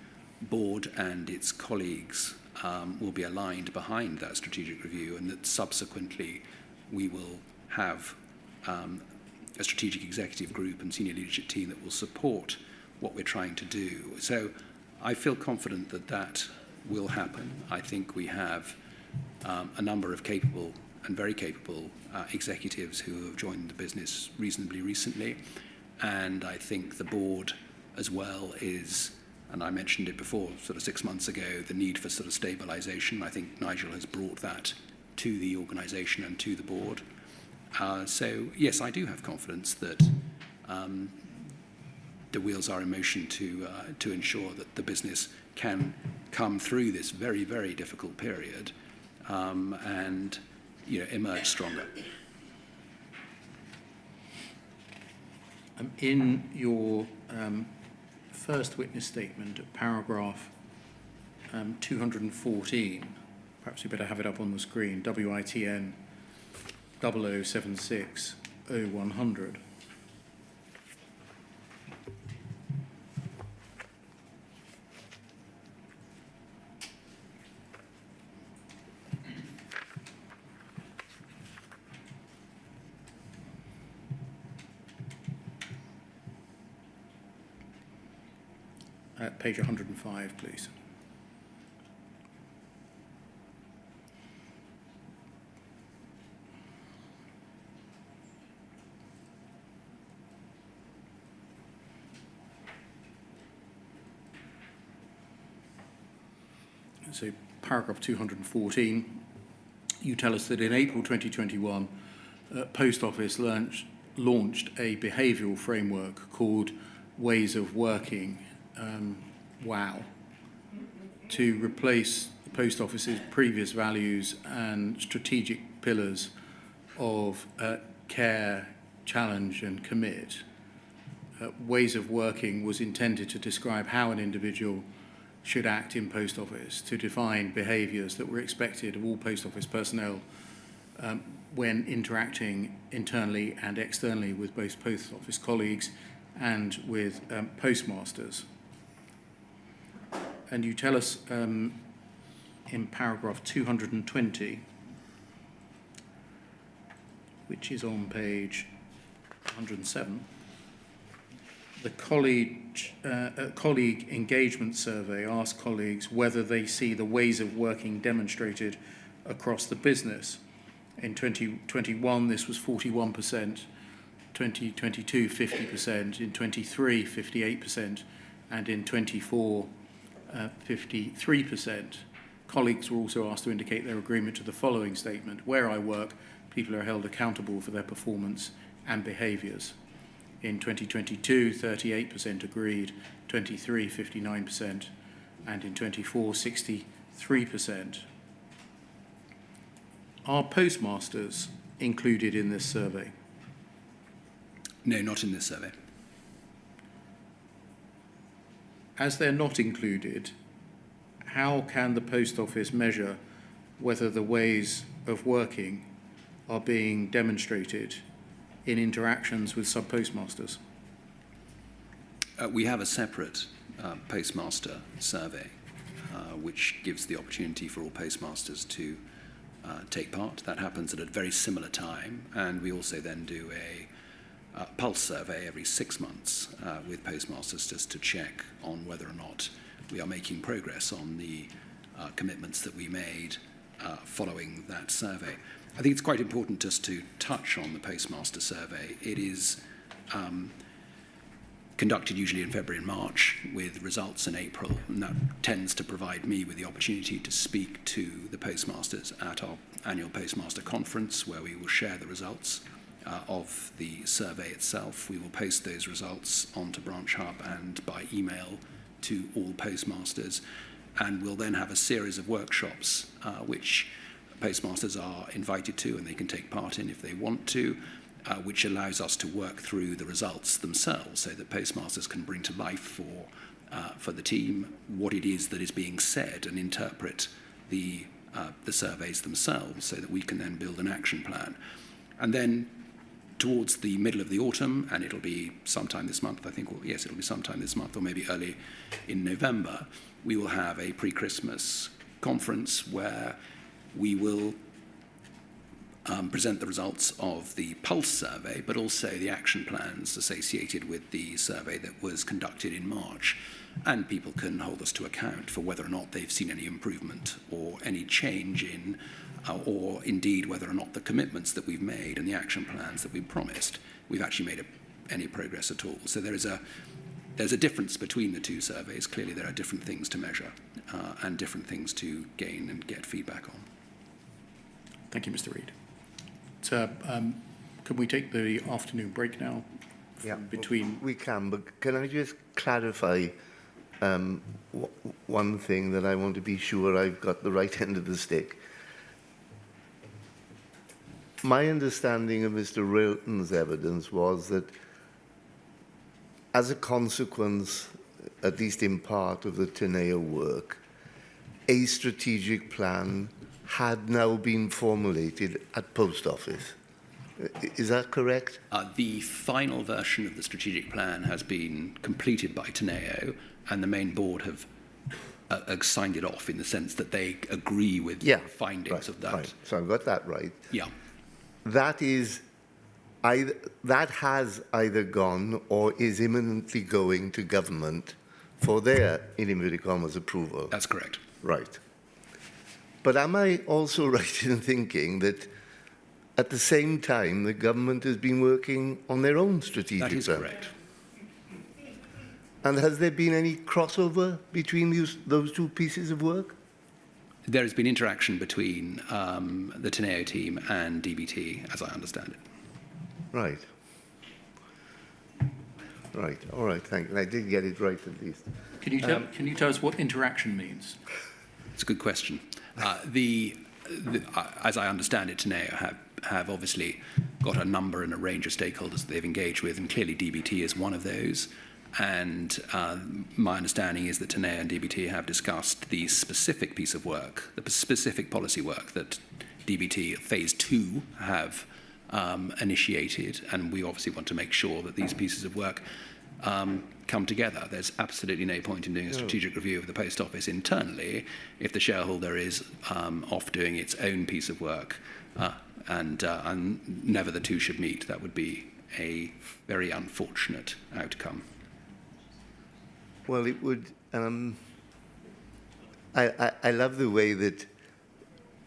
board and its colleagues will be aligned behind that strategic review, and that subsequently we will have a strategic executive group and senior leadership team that will support what we're trying to do. So I feel confident that that will happen. I think we have a number of capable and very capable executives who have joined the business reasonably recently. And I think the board as well is, and I mentioned it before, sort of 6 months ago, the need for sort of stabilization. I think Nigel has brought that to the organization and to the board. So, yes, I do have confidence that the wheels are in motion to ensure that the business can come through this very, very difficult period and emerge stronger. In your first witness statement at paragraph 214, perhaps you better have it up on the screen, WITN 0076 0100. Page 105, please. So, paragraph 214, you tell us that in April 2021, Post Office launched a behavioural framework called Ways of Working, WOW, to replace the Post Office's previous values and strategic pillars of care, challenge and commit. Ways of Working was intended to describe how an individual should act in Post Office, to define behaviours that were expected of all Post Office personnel when interacting internally and externally with both Post Office colleagues and with postmasters. And you tell us in paragraph 220, which is on page 107, the colleague engagement survey asked colleagues whether they see the ways of working demonstrated across the business. In 2021, this was 41%, 2022, 50%, in 23, 58%, and in 24, 53%. Colleagues were also asked to indicate their agreement to the following statement: where I work, people are held accountable for their performance and behaviours. In 2022, 38% agreed, 23, 59%, and in 24, 63%. Are postmasters included in this survey? No, not in this survey. as they're not included, how can the Post Office measure whether the ways of working are being demonstrated in interactions with sub-postmasters? We have a separate postmaster survey, which gives the opportunity for all postmasters to take part. That happens at a very similar time, and we also then do a pulse survey every 6 months with postmasters just to check on whether or not we are making progress on the commitments that we made following that survey. I think it's quite important just to touch on the postmaster survey. It is conducted usually in February and March with results in April, and that tends to provide me with the opportunity to speak to the postmasters at our annual postmaster conference, where we will share the results of the survey itself. We will post those results onto Branch Hub and by email to all postmasters, and we'll then have a series of workshops which postmasters are invited to and they can take part in if they want to, which allows us to work through the results themselves so that postmasters can bring to life for the team what it is that is being said and interpret the surveys themselves so that we can then build an action plan. And then towards the middle of the autumn, and it'll be sometime this month, I think, yes, it'll be sometime this month or maybe early in November, we will have a pre-Christmas conference where we will present the results of the Pulse survey, but also the action plans associated with the survey that was conducted in March. And people can hold us to account for whether or not they've seen any improvement or any change in, or indeed whether or not the commitments that we've made and the action plans that we've promised, we've actually made any progress at all. So there's a difference between the two surveys. Clearly there are different things to measure and different things to gain and get feedback on. Thank you, Mr. Reid. So, can we take the afternoon break now? Yeah, between... We can, but can I just clarify one thing that I want to be sure I've got the right end of the stick? My understanding of Mr. Railton's evidence was that as a consequence, at least in part, of the Teneo work, a strategic plan had now been formulated at Post Office. Is that correct? The final version of the strategic plan has been completed by Teneo, and the main board have signed it off in the sense that they agree with the findings of that. Right. So I've got that right. Yeah. That has either gone or is imminently going to government for their, in inverted commas, approval. That's correct. Right. But am I also right in thinking that at the same time the government has been working on their own strategic plan? That is correct. And has there been any crossover between those two pieces of work? There has been interaction between the Teneo team and DBT, as I understand it. Right. Right. All right. Thank you. I did get it right at least. Can you tell us what interaction means? It's a good question. As I understand it, Teneo have obviously got a number and a range of stakeholders that they've engaged with, and clearly DBT is one of those. And my understanding is that Teneo and DBT have discussed the specific piece of work, the specific policy work that DBT Phase 2 have initiated, and we obviously want to make sure that these pieces of work come together. There's absolutely no point in doing a strategic review of the Post Office internally if the shareholder is off doing its own piece of work, and never the two should meet. That would be a very unfortunate outcome. Well, it would. I love the way that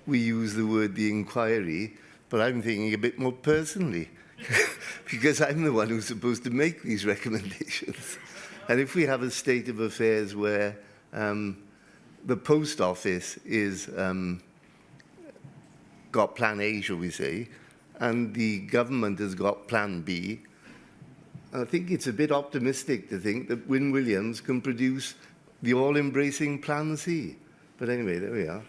we use the word the inquiry, but I'm thinking a bit more personally because I'm the one who's supposed to make these recommendations. And if we have a state of affairs where the Post Office is got Plan A, shall we say, and the government has got Plan B, I think it's a bit optimistic to think that Wyn Williams can produce the all-embracing Plan C. But anyway, there we are.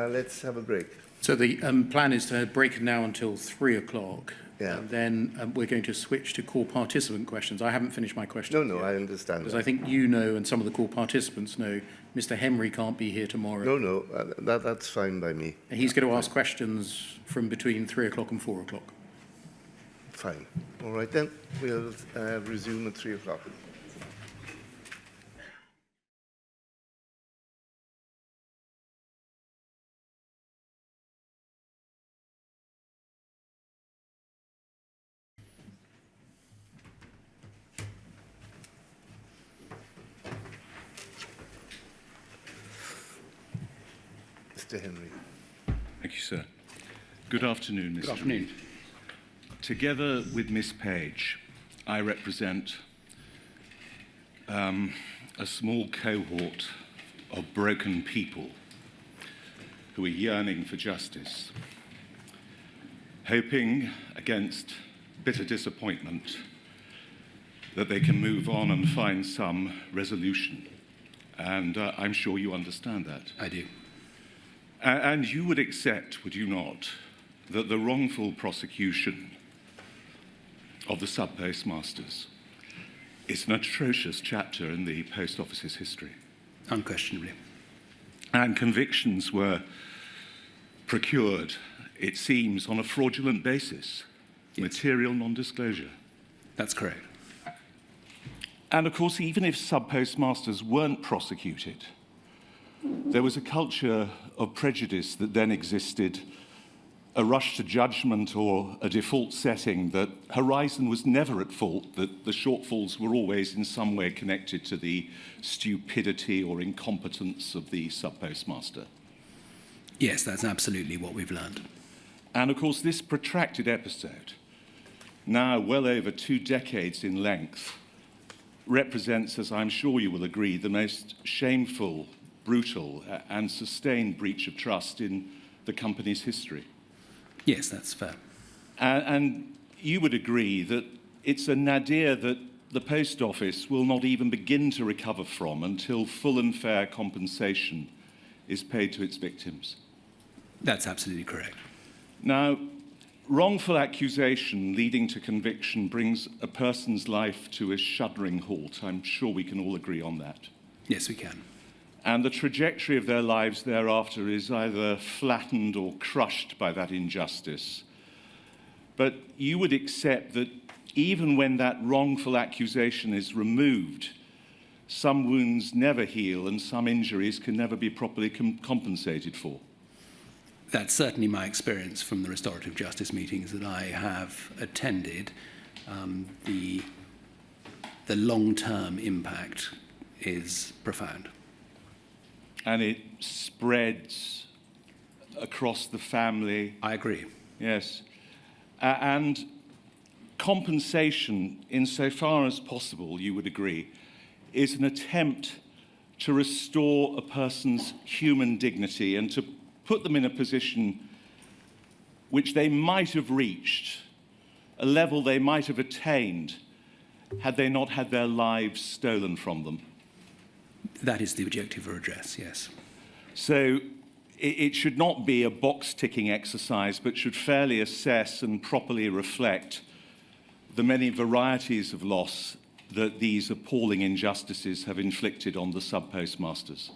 Let's have a break. So the plan is to break it now until 3 o'clock. Yeah. And then we're going to switch to call participant questions. I haven't finished my question. No, I understand. Because I think you know, and some of the call participants know, Mr. Henry can't be here tomorrow. No, that's fine by me. And he's going to ask questions from between 3 o'clock and 4 o'clock. Fine. All right then, we'll resume at 3 o'clock. Mr. Henry. Thank you, sir. Good afternoon, Mr. Good afternoon. Reid. Together with Miss Page, I represent a small cohort of broken people who are yearning for justice, hoping against bitter disappointment that they can move on and find some resolution. And I'm sure you understand that. I do. And you would accept, would you not, that the wrongful prosecution of the sub-postmasters is an atrocious chapter in the Post Office's history? Unquestionably. And convictions were procured, it seems, on a fraudulent basis, Yes. material non-disclosure. That's correct. And of course, even if sub-postmasters weren't prosecuted, there was a culture of prejudice that then existed, a rush to judgment or a default setting that Horizon was never at fault, that the shortfalls were always in some way connected to the stupidity or incompetence of the sub-postmaster. Yes, that's absolutely what we've learned. And of course, this protracted episode, now well over 2 decades in length, represents, as I'm sure you will agree, the most shameful, brutal and sustained breach of trust in the company's history. Yes, that's fair. And you would agree that it's a nadir that the Post Office will not even begin to recover from until full and fair compensation is paid to its victims. That's absolutely correct. Now, wrongful accusation leading to conviction brings a person's life to a shuddering halt. I'm sure we can all agree on that. Yes, we can. And the trajectory of their lives thereafter is either flattened or crushed by that injustice. But you would accept that even when that wrongful accusation is removed, some wounds never heal and some injuries can never be properly compensated for. That's certainly my experience from the restorative justice meetings that I have attended. The long-term impact is profound. And it spreads across the family. I agree. Yes. And compensation, insofar as possible, you would agree, is an attempt to restore a person's human dignity and to put them in a position which they might have reached, a level they might have attained, had they not had their lives stolen from them. That is the objective of redress, yes. So it should not be a box-ticking exercise, but should fairly assess and properly reflect the many varieties of loss that these appalling injustices have inflicted on the sub-postmasters.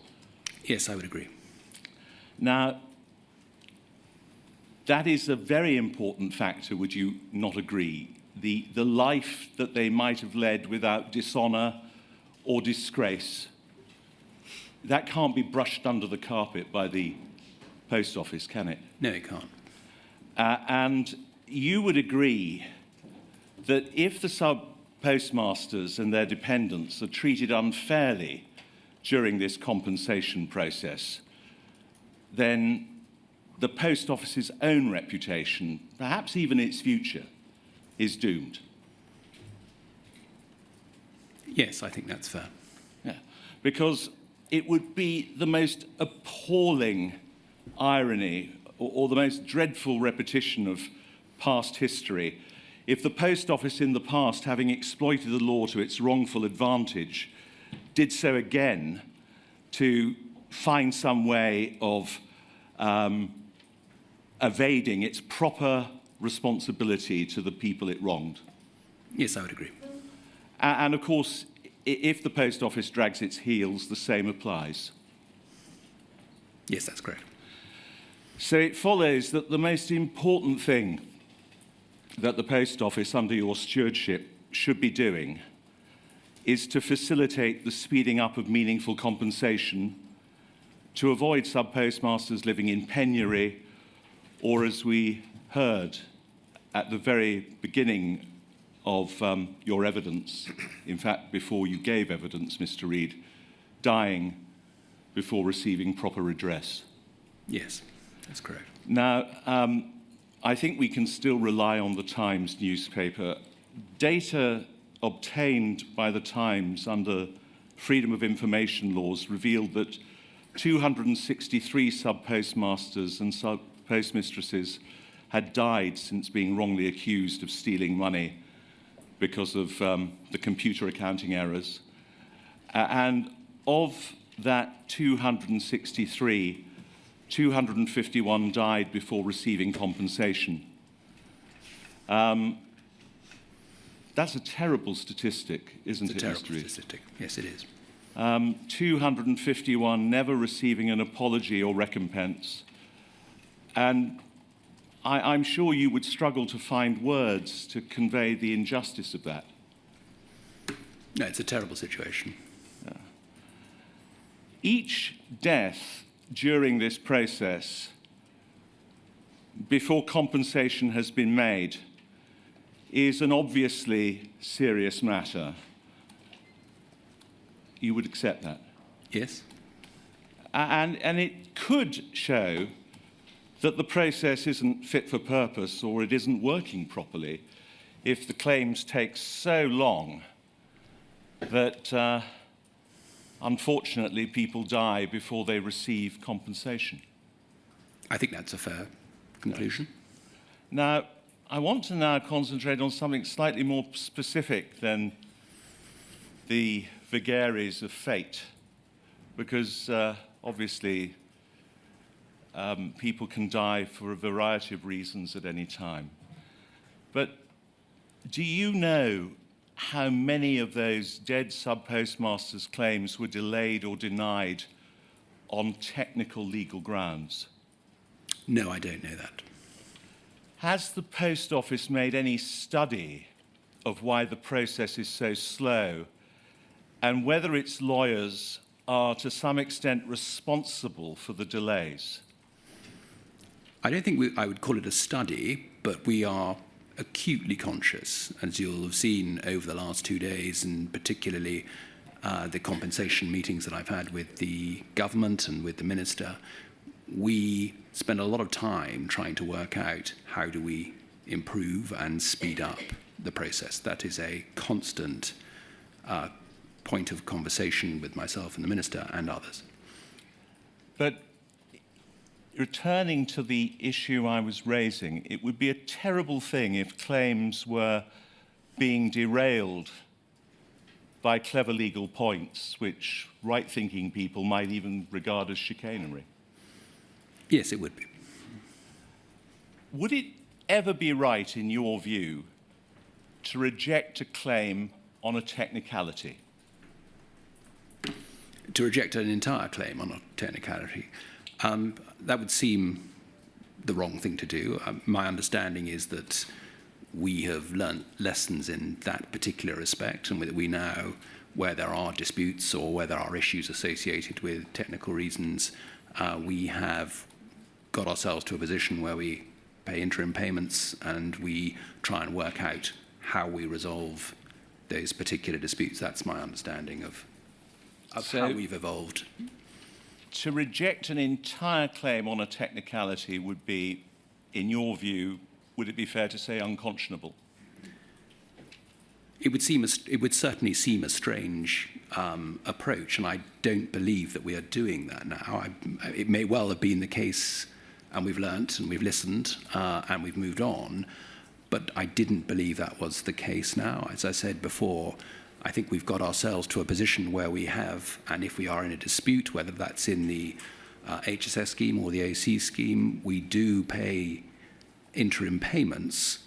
Yes, I would agree. Now, that is a very important factor, would you not agree? The life that they might have led without dishonour or disgrace, that can't be brushed under the carpet by the Post Office, can it? No, it can't. And you would agree that if the sub-postmasters and their dependents are treated unfairly during this compensation process, then the Post Office's own reputation, perhaps even its future, is doomed. Yes, I think that's fair. Yeah. Because it would be the most appalling irony or the most dreadful repetition of past history if the Post Office in the past, having exploited the law to its wrongful advantage, did so again to find some way of evading its proper responsibility to the people it wronged. Yes, I would agree. And of course, if the Post Office drags its heels, the same applies. Yes, that's correct. So it follows that the most important thing that the Post Office, under your stewardship, should be doing is to facilitate the speeding up of meaningful compensation, to avoid sub-postmasters living in penury, or as we heard at the very beginning of your evidence, in fact, before you gave evidence, Mr. Reid, dying before receiving proper redress. Yes, that's correct. Now, I think we can still rely on the Times newspaper. Data obtained by the Times under Freedom of Information laws revealed that 263 sub-postmasters and sub-postmistresses had died since being wrongly accused of stealing money because of the computer accounting errors. And of that 263, 251 died before receiving compensation. That's a terrible statistic, isn't it, It's a terrible Mr. Reid? statistic. Yes, it is. 251 never receiving an apology or recompense. And I'm sure you would struggle to find words to convey the injustice of that. No, it's a terrible situation. Each death during this process, before compensation has been made, is an obviously serious matter. You would accept that? Yes? And it could show that the process isn't fit for purpose or it isn't working properly if the claims take so long that, unfortunately, people die before they receive compensation. I think that's a fair conclusion. Now, I want to now concentrate on something slightly more specific than the vagaries of fate, because obviously people can die for a variety of reasons at any time. But do you know how many of those dead sub-postmasters' claims were delayed or denied on technical legal grounds? No, I don't know that. Has the Post Office made any study of why the process is so slow and whether its lawyers are to some extent responsible for the delays? I don't think I would call it a study, but we are acutely conscious, as you'll have seen over the last 2 days, and particularly the compensation meetings that I've had with the government and with the minister. We spend a lot of time trying to work out how do we improve and speed up the process. That is a constant point of conversation with myself and the minister and others. But returning to the issue I was raising, it would be a terrible thing if claims were being derailed by clever legal points, which right-thinking people might even regard as chicanery. Yes, it would be. Would it ever be right, in your view, to reject a claim on a technicality? To reject an entire claim on a technicality, that would seem the wrong thing to do. My understanding is that we have learnt lessons in that particular respect, and we now, where there are disputes or where there are issues associated with technical reasons, we have got ourselves to a position where we pay interim payments and we try and work out how we resolve those particular disputes. That's my understanding of how we've evolved. To reject an entire claim on a technicality would be, in your view, would it be fair to say unconscionable? It would certainly seem a strange approach, and I don't believe that we are doing that now. It may well have been the case, and we've learnt, and we've listened, and we've moved on, but I didn't believe that was the case now. As I said before, I think we've got ourselves to a position where we have, and if we are in a dispute, whether that's in the HSS scheme or the AC scheme, we do pay interim payments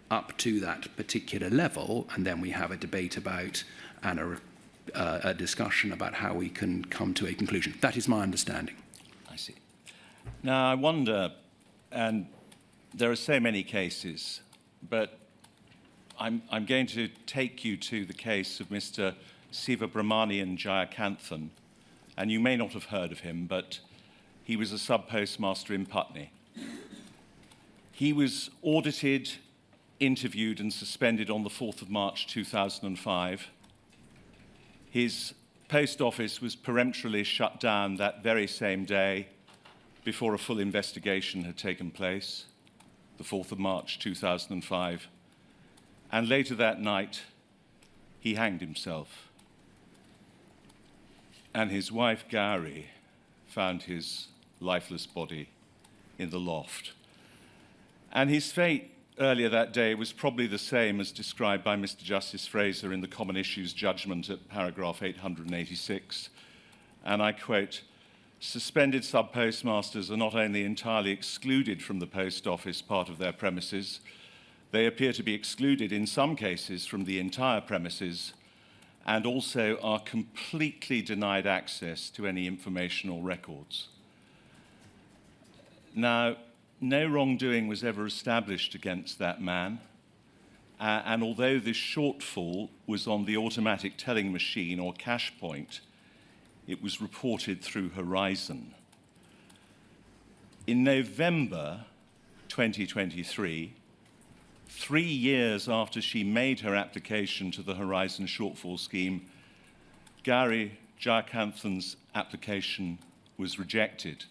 up to that particular level, and then we have a debate about and a discussion about how we can come to a conclusion. That is my understanding. I see. Now, I wonder, and there are so many cases, but I'm going to take you to the case of Mr. Sivabramanian Jayakanthan, and you may not have heard of him, but he was a sub-postmaster in Putney. He was audited, interviewed and suspended on the 4th of March 2005. His post office was peremptorily shut down that very same day before a full investigation had taken place, the 4th of March 2005. And later that night, he hanged himself. And his wife, Gowrie, found his lifeless body in the loft. And his fate earlier that day was probably the same as described by Mr. Justice Fraser in the Common Issues judgment at paragraph 886. And I quote, "Suspended sub-postmasters are not only entirely excluded from the post office part of their premises, they appear to be excluded in some cases from the entire premises and also are completely denied access to any information or records." Now, no wrongdoing was ever established against that man, and although this shortfall was on the automatic telling machine or cash point, it was reported through Horizon. In November 2023, 3 years after she made her application to the Horizon Shortfall Scheme, Gowrie Jayakanthan's application was rejected.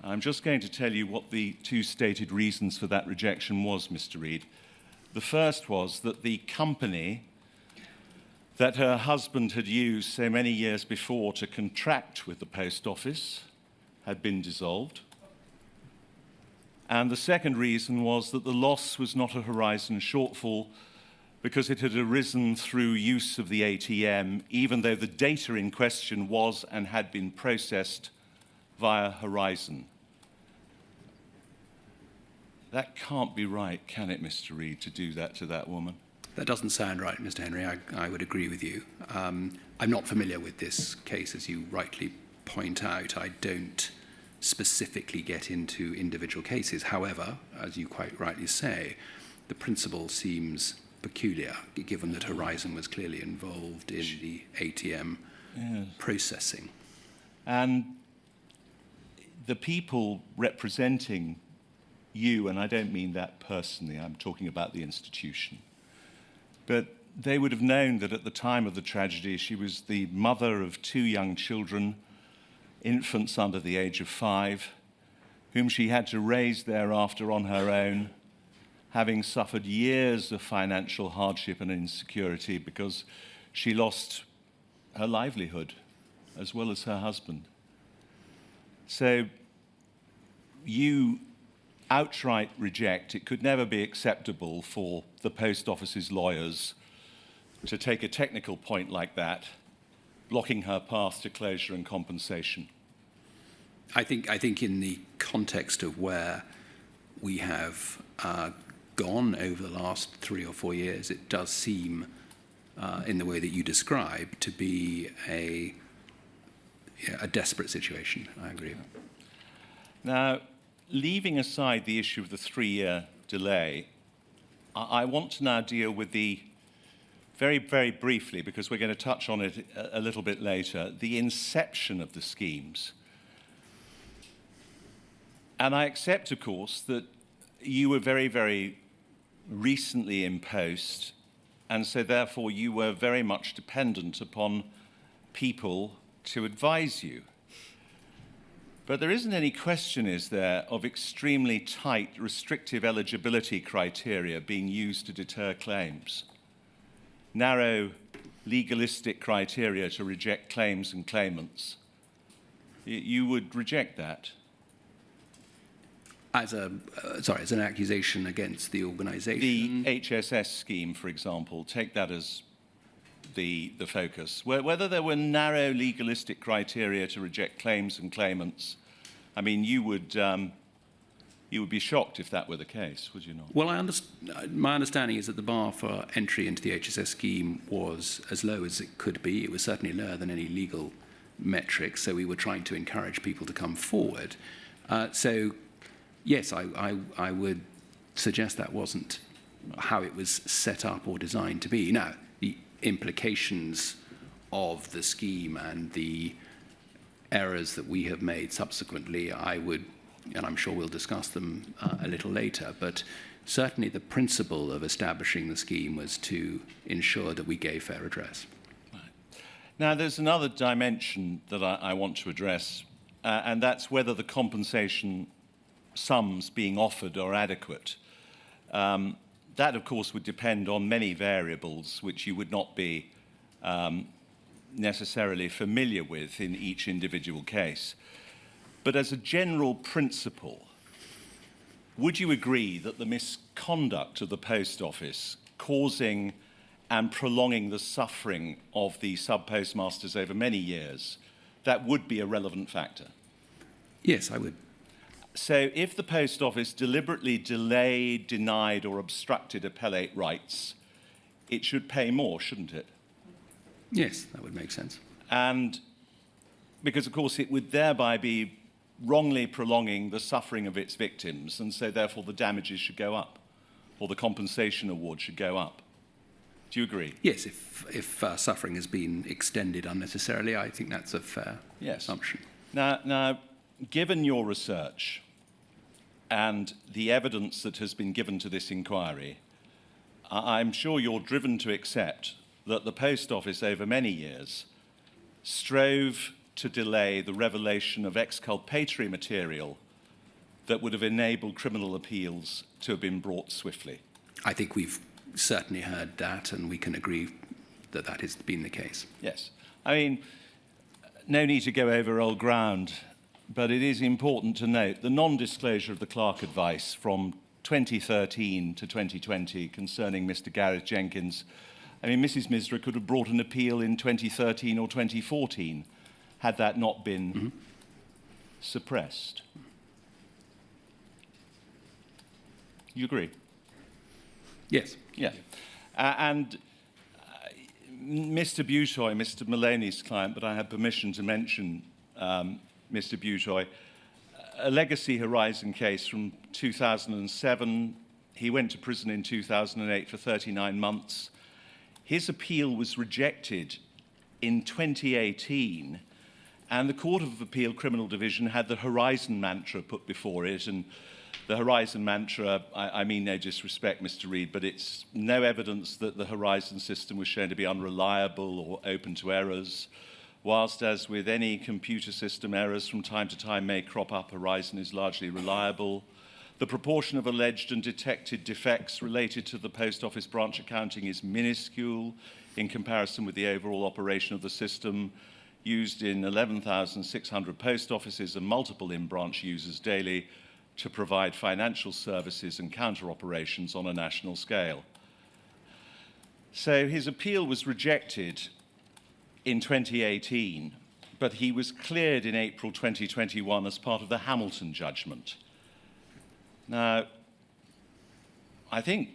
I'm just going to tell you what the two stated reasons for that rejection was, Mr. Reid. The first was that the company that her husband had used so many years before to contract with the post office had been dissolved. And the second reason was that the loss was not a Horizon shortfall because it had arisen through use of the ATM, even though the data in question was and had been processed via Horizon. That can't be right, can it, Mr. Reid, to do that to that woman? That doesn't sound right, Mr. Henry. I would agree with you. I'm not familiar with this case, as you rightly point out. I don't specifically get into individual cases. However, as you quite rightly say, the principle seems peculiar, given that Horizon was clearly involved in the ATM processing. And the people representing you, and I don't mean that personally, I'm talking about the institution, but they would have known that at the time of the tragedy, she was the mother of 2 young children, infants under the age of 5, whom she had to raise thereafter on her own, having suffered years of financial hardship and insecurity because she lost her livelihood as well as her husband. So you outright reject. It could never be acceptable for the post office's lawyers to take a technical point like that, blocking her path to closure and compensation. I think in the context of where we have gone over the last 3 or 4 years, it does seem, in the way that you describe, to be a desperate situation. I agree. Now, leaving aside the issue of the 3-year delay, I want to now deal with the, very, very briefly, because we're going to touch on it a little bit later, the inception of the schemes. And I accept, of course, that you were very, very recently in post, and so therefore you were very much dependent upon people to advise you. But there isn't any question, is there, of extremely tight, restrictive eligibility criteria being used to deter claims? Narrow, legalistic criteria to reject claims and claimants. You would reject that? As an accusation against the organisation? The HSS scheme, for example, take that as the focus. Whether there were narrow legalistic criteria to reject claims and claimants I mean, you would be shocked if that were the case, would you not? Well, my understanding is that the bar for entry into the HSS scheme was as low as it could be. It was certainly lower than any legal metric, so we were trying to encourage people to come forward. So, yes, I would suggest that wasn't how it was set up or designed to be. Now, the implications of the scheme and the errors that we have made subsequently, and I'm sure we'll discuss them a little later, but certainly the principle of establishing the scheme was to ensure that we gave fair redress. Right. Now, there's another dimension that I want to address, and that's whether the compensation sums being offered are adequate. That, of course, would depend on many variables which you would not be necessarily familiar with in each individual case. But as a general principle, would you agree that the misconduct of the Post Office causing and prolonging the suffering of the sub-postmasters over many years, that would be a relevant factor? Yes, I would. So if the Post Office deliberately delayed, denied, or obstructed appellate rights, it should pay more, shouldn't it? Yes, that would make sense. And because, of course, it would thereby be wrongly prolonging the suffering of its victims, and so therefore the damages should go up, or the compensation award should go up. Do you agree? Yes, if suffering has been extended unnecessarily, I think that's a fair assumption. Now, given your research and the evidence that has been given to this inquiry, I'm sure you're driven to accept that the Post Office over many years strove to delay the revelation of exculpatory material that would have enabled criminal appeals to have been brought swiftly. I think we've certainly heard that, and we can agree that that has been the case. Yes. I mean, no need to go over old ground, but it is important to note the non-disclosure of the Clark advice from 2013 to 2020 concerning Mr. Gareth Jenkins. I mean, Mrs. Misra could have brought an appeal in 2013 or 2014 had that not been suppressed. You agree? Yes. Yeah. And Mr. Butoy, Mr. Maloney's client, but I had permission to mention Mr. Butoy, a Legacy Horizon case from 2007. He went to prison in 2008 for 39 months. His appeal was rejected in 2018, and the Court of Appeal Criminal Division had the Horizon mantra put before it, and the Horizon mantra, I mean no disrespect, Mr. Reid, but it's no evidence that the Horizon system was shown to be unreliable or open to errors. Whilst, as with any computer system, errors from time to time may crop up, Horizon is largely reliable. The proportion of alleged and detected defects related to the Post Office branch accounting is minuscule in comparison with the overall operation of the system, used in 11,600 post offices and multiple in-branch users daily to provide financial services and counter-operations on a national scale. So his appeal was rejected in 2018, but he was cleared in April 2021 as part of the Hamilton judgment. Now, I think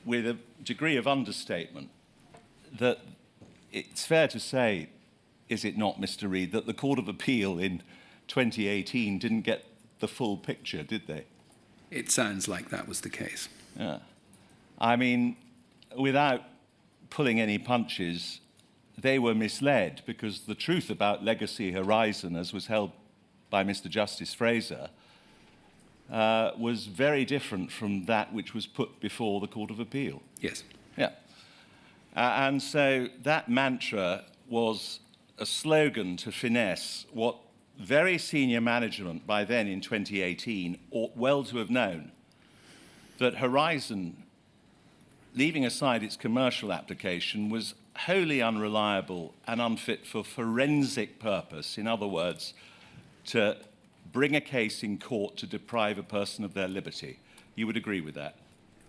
with a degree of understatement that it's fair to say, is it not, Mr. Reid, that the Court of Appeal in 2018 didn't get the full picture, did they? It sounds like that was the case. Yeah. I mean, without pulling any punches, they were misled because the truth about Legacy Horizon, as was held by Mr. Justice Fraser, was very different from that which was put before the Court of Appeal. Yes. Yeah. And so that mantra was a slogan to finesse what very senior management by then in 2018 ought well to have known, that Horizon, leaving aside its commercial application, was wholly unreliable and unfit for forensic purpose. In other words, to bring a case in court to deprive a person of their liberty. You would agree with that?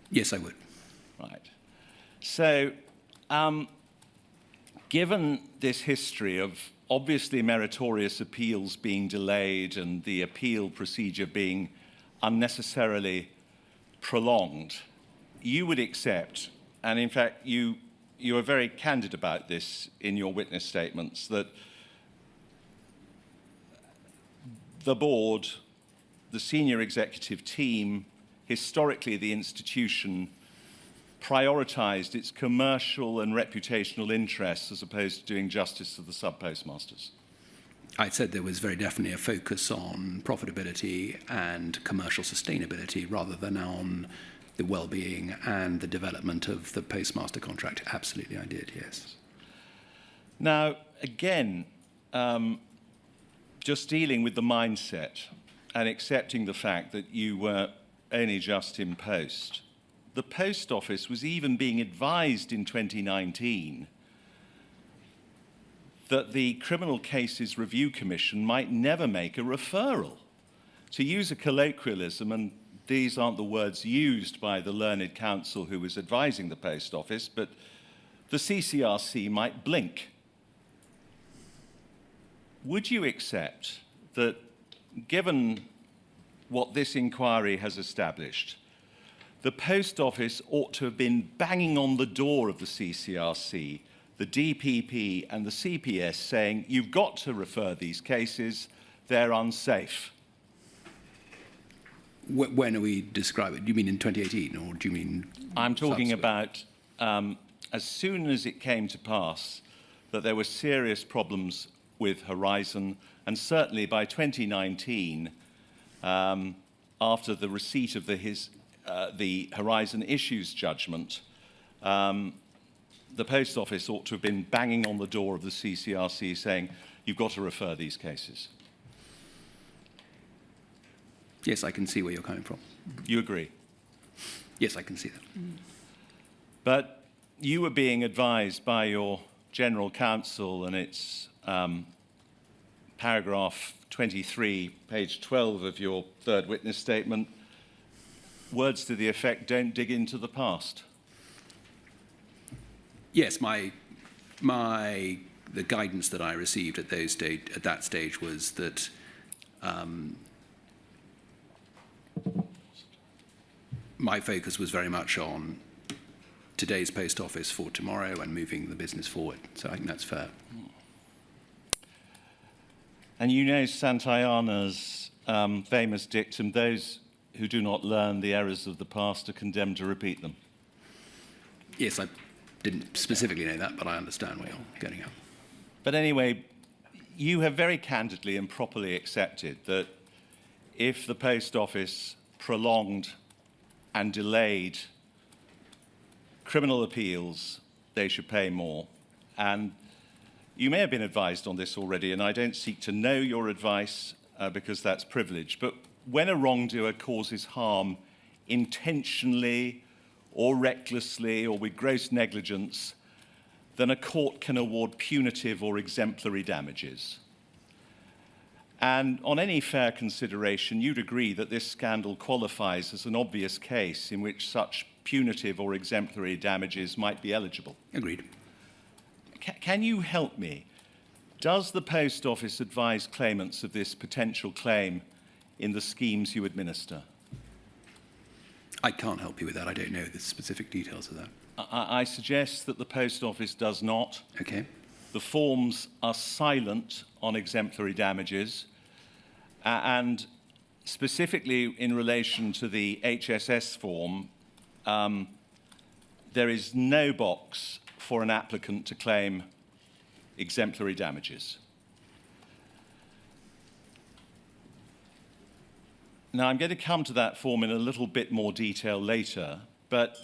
Yes, I would. Right. So, Given this history of obviously meritorious appeals being delayed and the appeal procedure being unnecessarily prolonged, you would accept, and in fact you are very candid about this in your witness statements, that the board, the senior executive team, historically the institution, prioritised its commercial and reputational interests as opposed to doing justice to the sub-postmasters? I said there was very definitely a focus on profitability and commercial sustainability rather than on the well-being and the development of the postmaster contract. Absolutely, I did, yes. Now, again, just dealing with the mindset and accepting the fact that you were only just in post, the Post Office was even being advised in 2019 that the Criminal Cases Review Commission might never make a referral. To use a colloquialism, and these aren't the words used by the learned counsel who was advising the Post Office, but the CCRC might blink. Would you accept that, given what this inquiry has established, the Post Office ought to have been banging on the door of the CCRC, the DPP and the CPS saying, you've got to refer these cases, they're unsafe? When are we describing it? Do you mean in 2018 or do you mean... I'm talking about as soon as it came to pass that there were serious problems with Horizon, and certainly by 2019, after the receipt of the Horizon Issues judgment, the Post Office ought to have been banging on the door of the CCRC saying, you've got to refer these cases. Yes, I can see where you're coming from. You agree? Yes, I can see that. But you were being advised by your General Counsel, and it's paragraph 23, page 12 of your third witness statement, words to the effect, don't dig into the past. Yes, the guidance that I received at that stage was that my focus was very much on today's Post Office for tomorrow and moving the business forward. So I think that's fair. And you know Santayana's famous dictum, those who do not learn the errors of the past are condemned to repeat them. Yes, I didn't specifically know that, but I understand where you're getting at. But anyway, you have very candidly and properly accepted that if the Post Office prolonged and delayed criminal appeals, they should pay more. And you may have been advised on this already, and I don't seek to know your advice because that's privilege, but when a wrongdoer causes harm intentionally or recklessly or with gross negligence, then a court can award punitive or exemplary damages. And on any fair consideration, you'd agree that this scandal qualifies as an obvious case in which such punitive or exemplary damages might be eligible. Agreed. Can you help me? Does the Post Office advise claimants of this potential claim in the schemes you administer? I can't help you with that. I don't know the specific details of that. I suggest that the Post Office does not. Okay. The forms are silent on exemplary damages, and specifically in relation to the HSS form, there is no box for an applicant to claim exemplary damages. Now, I'm going to come to that form in a little bit more detail later, but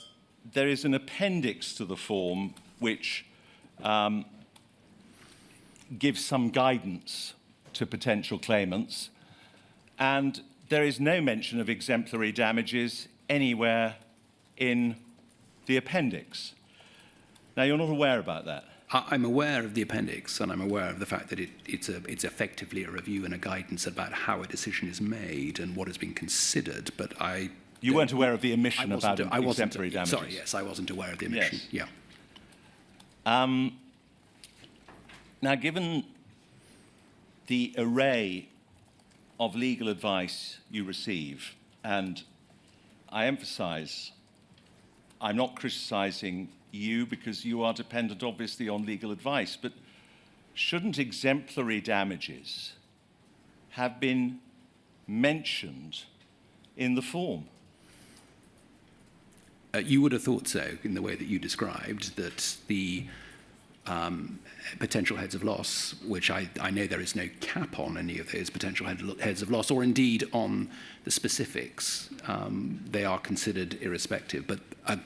there is an appendix to the form which gives some guidance to potential claimants, and there is no mention of exemplary damages anywhere in the appendix. Now, you're not aware about that? I'm aware of the appendix, and I'm aware of the fact that it's effectively a review and a guidance about how a decision is made and what has been considered, but You weren't aware of the omission about exemplary damages? Sorry, yes, I wasn't aware of the omission, Yes. yeah. Now, given the array of legal advice you receive, and I emphasize, I'm not criticizing you because you are dependent, obviously, on legal advice, but shouldn't exemplary damages have been mentioned in the form? You would have thought so, in the way that you described, that the potential heads of loss, which I know there is no cap on any of those potential heads of loss, or indeed on the specifics, they are considered irrespective. But a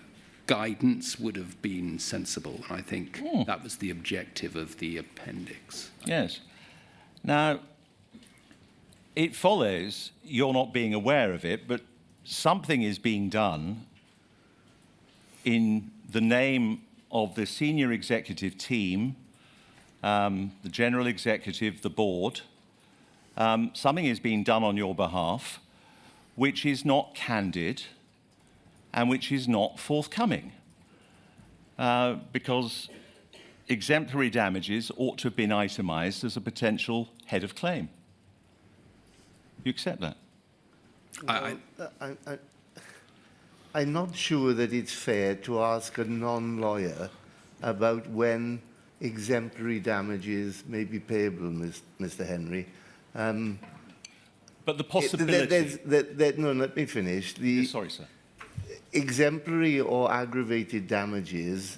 guidance would have been sensible. I think that was the objective of the appendix. Yes. Now, it follows, you're not being aware of it, but something is being done in the name of the senior executive team, the general executive, the board. Something is being done on your behalf which is not candid and which is not forthcoming, because exemplary damages ought to have been itemized as a potential head of claim. You accept that? I'm not sure that it's fair to ask a non-lawyer about when exemplary damages may be payable, Mr. Henry. But the possibility... No, let me finish. Sorry, sir. Exemplary or aggravated damages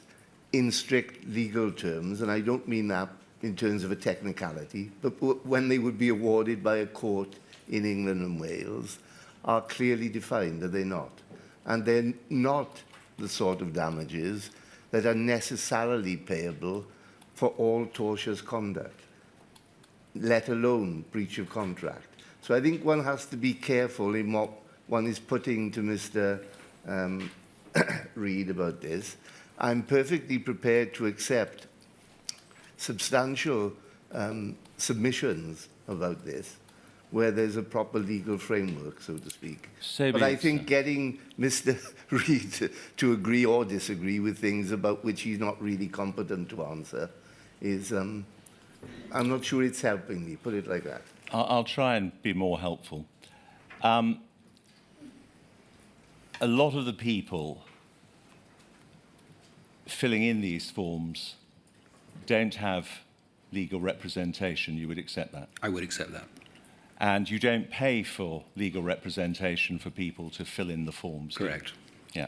in strict legal terms, and I don't mean that in terms of a technicality, but when they would be awarded by a court in England and Wales, are clearly defined, are they not? And they're not the sort of damages that are necessarily payable for all tortious conduct, let alone breach of contract. So I think one has to be careful in what one is putting to Mr. Reid about this. I'm perfectly prepared to accept substantial submissions about this, where there's a proper legal framework, so to speak. But I think getting Mr. Reid to agree or disagree with things about which he's not really competent to answer is, I'm not sure it's helping me, put it like that. I'll try and be more helpful. A lot of the people filling in these forms don't have legal representation. You would accept that? I would accept that. And you don't pay for legal representation for people to fill in the forms? Correct. Yeah.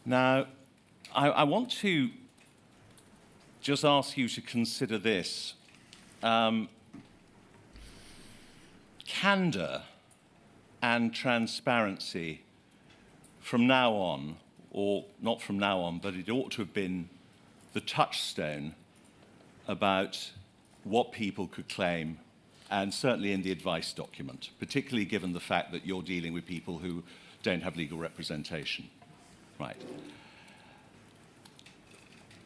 Now, I want to just ask you to consider this. Candour and transparency from now on, or not from now on, but it ought to have been the touchstone about what people could claim, and certainly in the advice document, particularly given the fact that you're dealing with people who don't have legal representation. Right.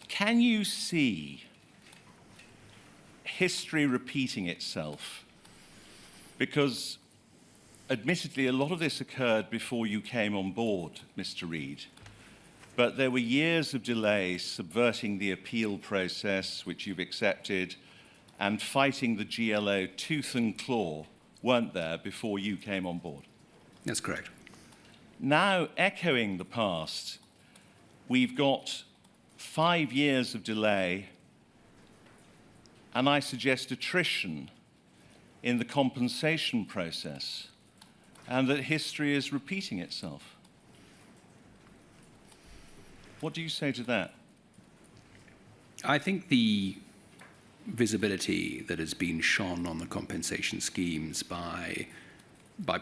Can you see history repeating itself? Because, admittedly, a lot of this occurred before you came on board, Mr. Reid, but there were years of delay subverting the appeal process, which you've accepted, and fighting the GLO tooth and claw, weren't there, before you came on board? That's correct. Now, echoing the past, we've got 5 years of delay, and I suggest attrition in the compensation process, and that history is repeating itself. What do you say to that? I think the visibility that has been shone on the compensation schemes by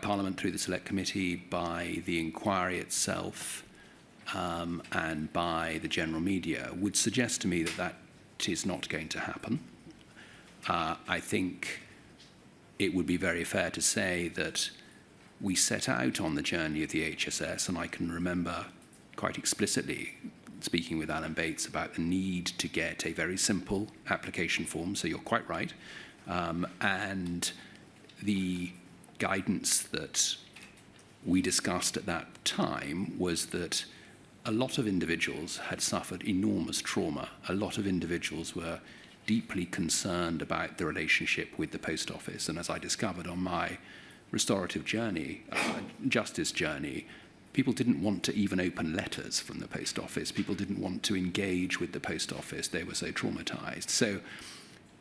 Parliament through the Select Committee, by the inquiry itself, and by the general media would suggest to me that that is not going to happen. I think it would be very fair to say that we set out on the journey of the HSS, and I can remember quite explicitly speaking with Alan Bates about the need to get a very simple application form, so you're quite right, and the guidance that we discussed at that time was that a lot of individuals had suffered enormous trauma. A lot of individuals were deeply concerned about the relationship with the Post Office. And as I discovered on my restorative journey, justice journey, people didn't want to even open letters from the Post Office. People didn't want to engage with the Post Office. They were so traumatized. So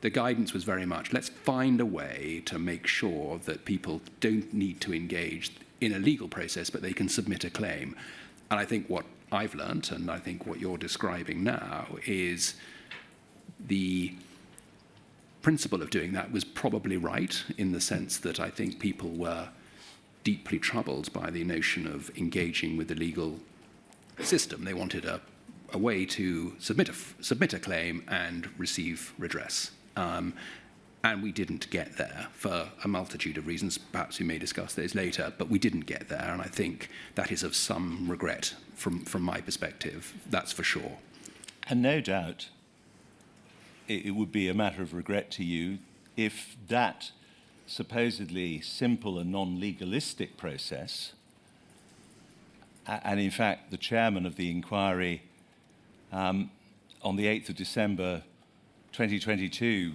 the guidance was very much, let's find a way to make sure that people don't need to engage in a legal process, but they can submit a claim. And I think what I've learnt, and I think what you're describing now, is the principle of doing that was probably right, in the sense that I think people were deeply troubled by the notion of engaging with the legal system. They wanted a way to submit a claim and receive redress. And we didn't get there for a multitude of reasons. Perhaps we may discuss those later, but we didn't get there, and I think that is of some regret from my perspective, that's for sure. And no doubt it would be a matter of regret to you if that supposedly simple and non-legalistic process, and in fact the chairman of the inquiry on the 8th of December 2022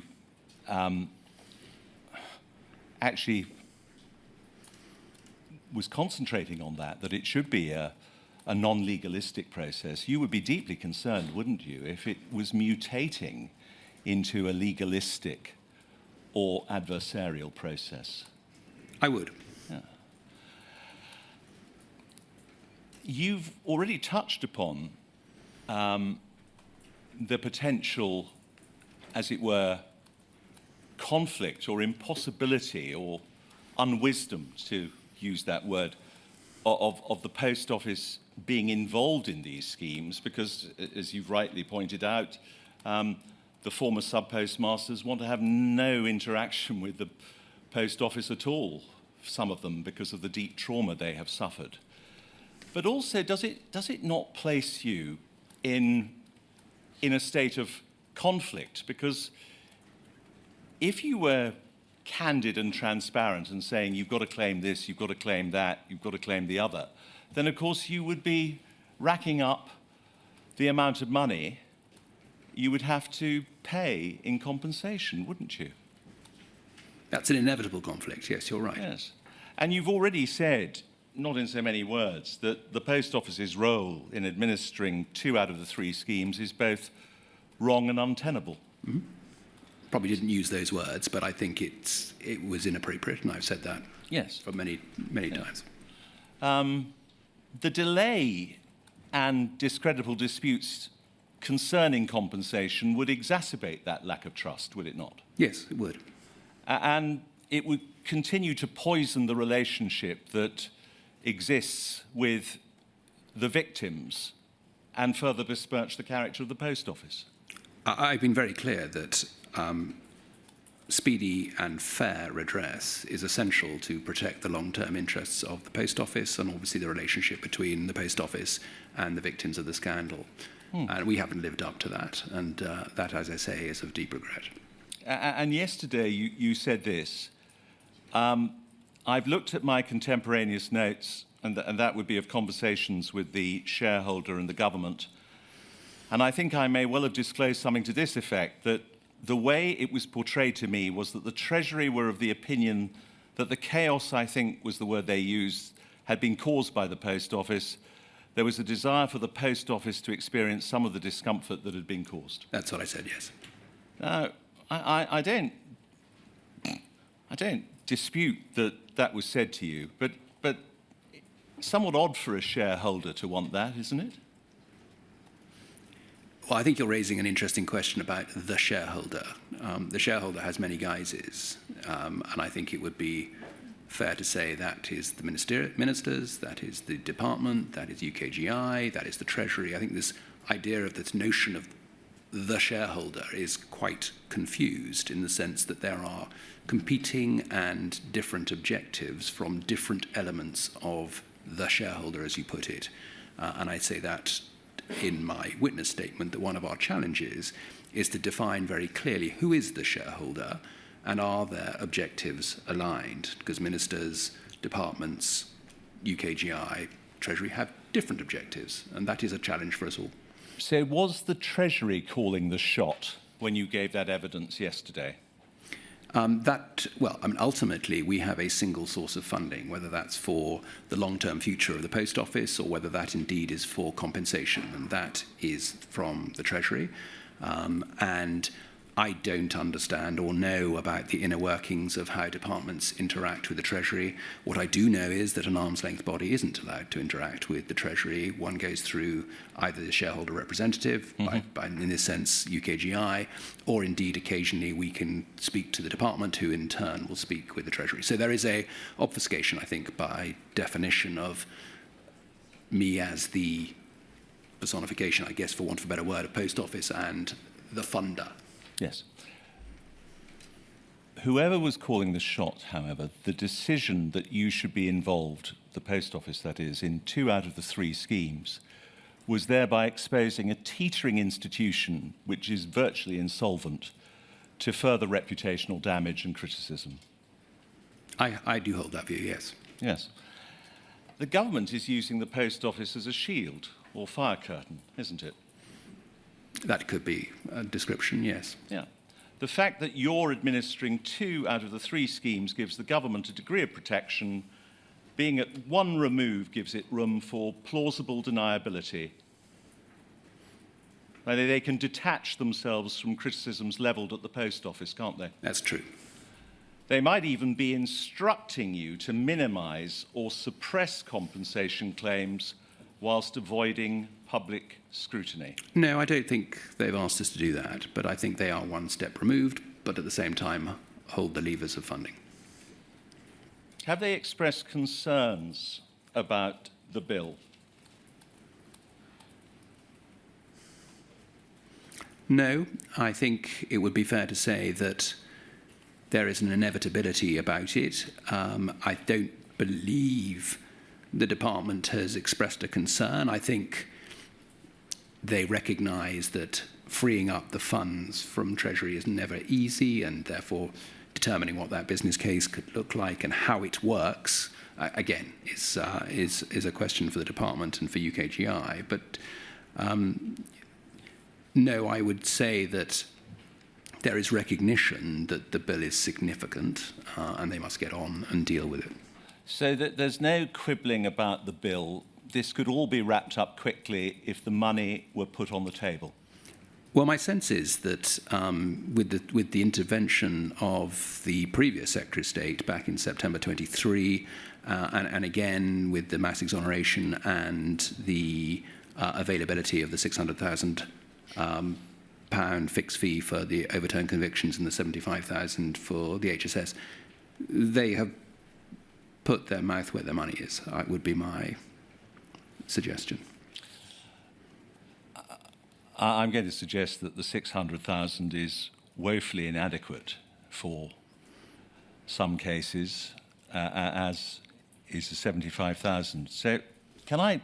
actually was concentrating on that it should be a non-legalistic process. You would be deeply concerned, wouldn't you, if it was mutating into a legalistic or adversarial process? I would. Yeah. You've already touched upon the potential, as it were, conflict or impossibility or unwisdom, to use that word, of the Post Office being involved in these schemes, because, as you've rightly pointed out, the former sub-postmasters want to have no interaction with the Post Office at all, some of them because of the deep trauma they have suffered. But also, does it not place you in a state of conflict? Because if you were candid and transparent and saying you've got to claim this, you've got to claim that, you've got to claim the other, then of course you would be racking up the amount of money you would have to pay in compensation, wouldn't you? That's an inevitable conflict, yes, you're right. Yes. And you've already said, not in so many words, that the Post Office's role in administering 2 out of the 3 schemes is both wrong and untenable. Mm-hmm. Probably didn't use those words, but I think it was inappropriate, and I've said that for many times. The delay and discreditable disputes concerning compensation would exacerbate that lack of trust, would it not? Yes, it would. And it would continue to poison the relationship that exists with the victims and further besmirch the character of the Post Office. I've been very clear that speedy and fair redress is essential to protect the long-term interests of the Post Office and obviously the relationship between the Post Office and the victims of the scandal. And we haven't lived up to that, and that, as I say, is of deep regret. And yesterday you said this, I've looked at my contemporaneous notes, and that would be of conversations with the shareholder and the government, and I think I may well have disclosed something to this effect, that the way it was portrayed to me was that the Treasury were of the opinion that the chaos, I think was the word they used, had been caused by the Post Office. There was a desire for the Post Office to experience some of the discomfort that had been caused. That's what I said, yes. Now, I don't dispute that was said to you, but somewhat odd for a shareholder to want that, isn't it? Well, I think you're raising an interesting question about the shareholder. The shareholder has many guises, and I think it would be fair to say that is the ministers, that is the department, that is UKGI, that is the Treasury. I think this idea of this notion of the shareholder is quite confused in the sense that there are competing and different objectives from different elements of the shareholder, as you put it. And I say that in my witness statement, that one of our challenges is to define very clearly who is the shareholder and are their objectives aligned, because ministers, departments, UKGI, Treasury have different objectives, and that is a challenge for us all. So was the Treasury calling the shot when you gave that evidence yesterday? Ultimately, we have a single source of funding, whether that's for the long-term future of the Post Office or whether that indeed is for compensation, and that is from the Treasury. And I don't understand or know about the inner workings of how departments interact with the Treasury. What I do know is that an arm's length body isn't allowed to interact with the Treasury. One goes through either the shareholder representative, by, in this sense, UKGI, or indeed occasionally we can speak to the department, who in turn will speak with the Treasury. So there is a obfuscation, I think, by definition of me as the personification, I guess, for want of a better word, of Post Office and the funder. Yes. Whoever was calling the shot, however, the decision that you should be involved, the Post Office that is, in 2 out of the 3 schemes, was thereby exposing a teetering institution which is virtually insolvent to further reputational damage and criticism. I do hold that view, yes. Yes. The government is using the Post Office as a shield or fire curtain, isn't it? That could be a description, yes. Yeah. The fact that you're administering 2 out of the 3 schemes gives the government a degree of protection. Being at one remove gives it room for plausible deniability. They can detach themselves from criticisms levelled at the Post Office, can't they? That's true. They might even be instructing you to minimise or suppress compensation claims whilst avoiding public scrutiny. No, I don't think they've asked us to do that, but I think they are one step removed, but at the same time hold the levers of funding. Have they expressed concerns about the bill? No, I think it would be fair to say that there is an inevitability about it. I don't believe the department has expressed a concern. I think they recognise that freeing up the funds from Treasury is never easy, and therefore determining what that business case could look like and how it works, again, is a question for the department and for UKGI. But no, I would say that there is recognition that the bill is significant and they must get on and deal with it. So that there's no quibbling about the bill. This could all be wrapped up quickly if the money were put on the table. Well, my sense is that with the intervention of the previous Secretary of State back in September 23, and again with the mass exoneration and the availability of the £600,000 fixed fee for the overturned convictions and the £75,000 for the HSS, they have put their mouth where their money is, would be my suggestion. I'm going to suggest that the 600,000 is woefully inadequate for some cases, as is the 75,000. So can I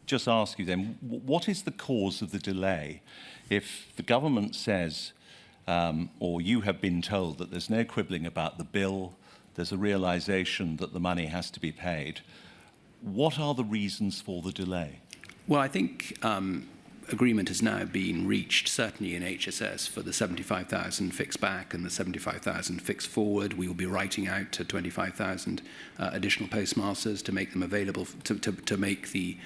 just ask you then, what is the cause of the delay? If the government says, or you have been told that there's no quibbling about the bill, there's a realisation that the money has to be paid, what are the reasons for the delay? Well, I think agreement has now been reached, certainly in HSS, for the 75,000 fixed back and the 75,000 fixed forward. We will be writing out to 25,000 additional postmasters to make them available, to make the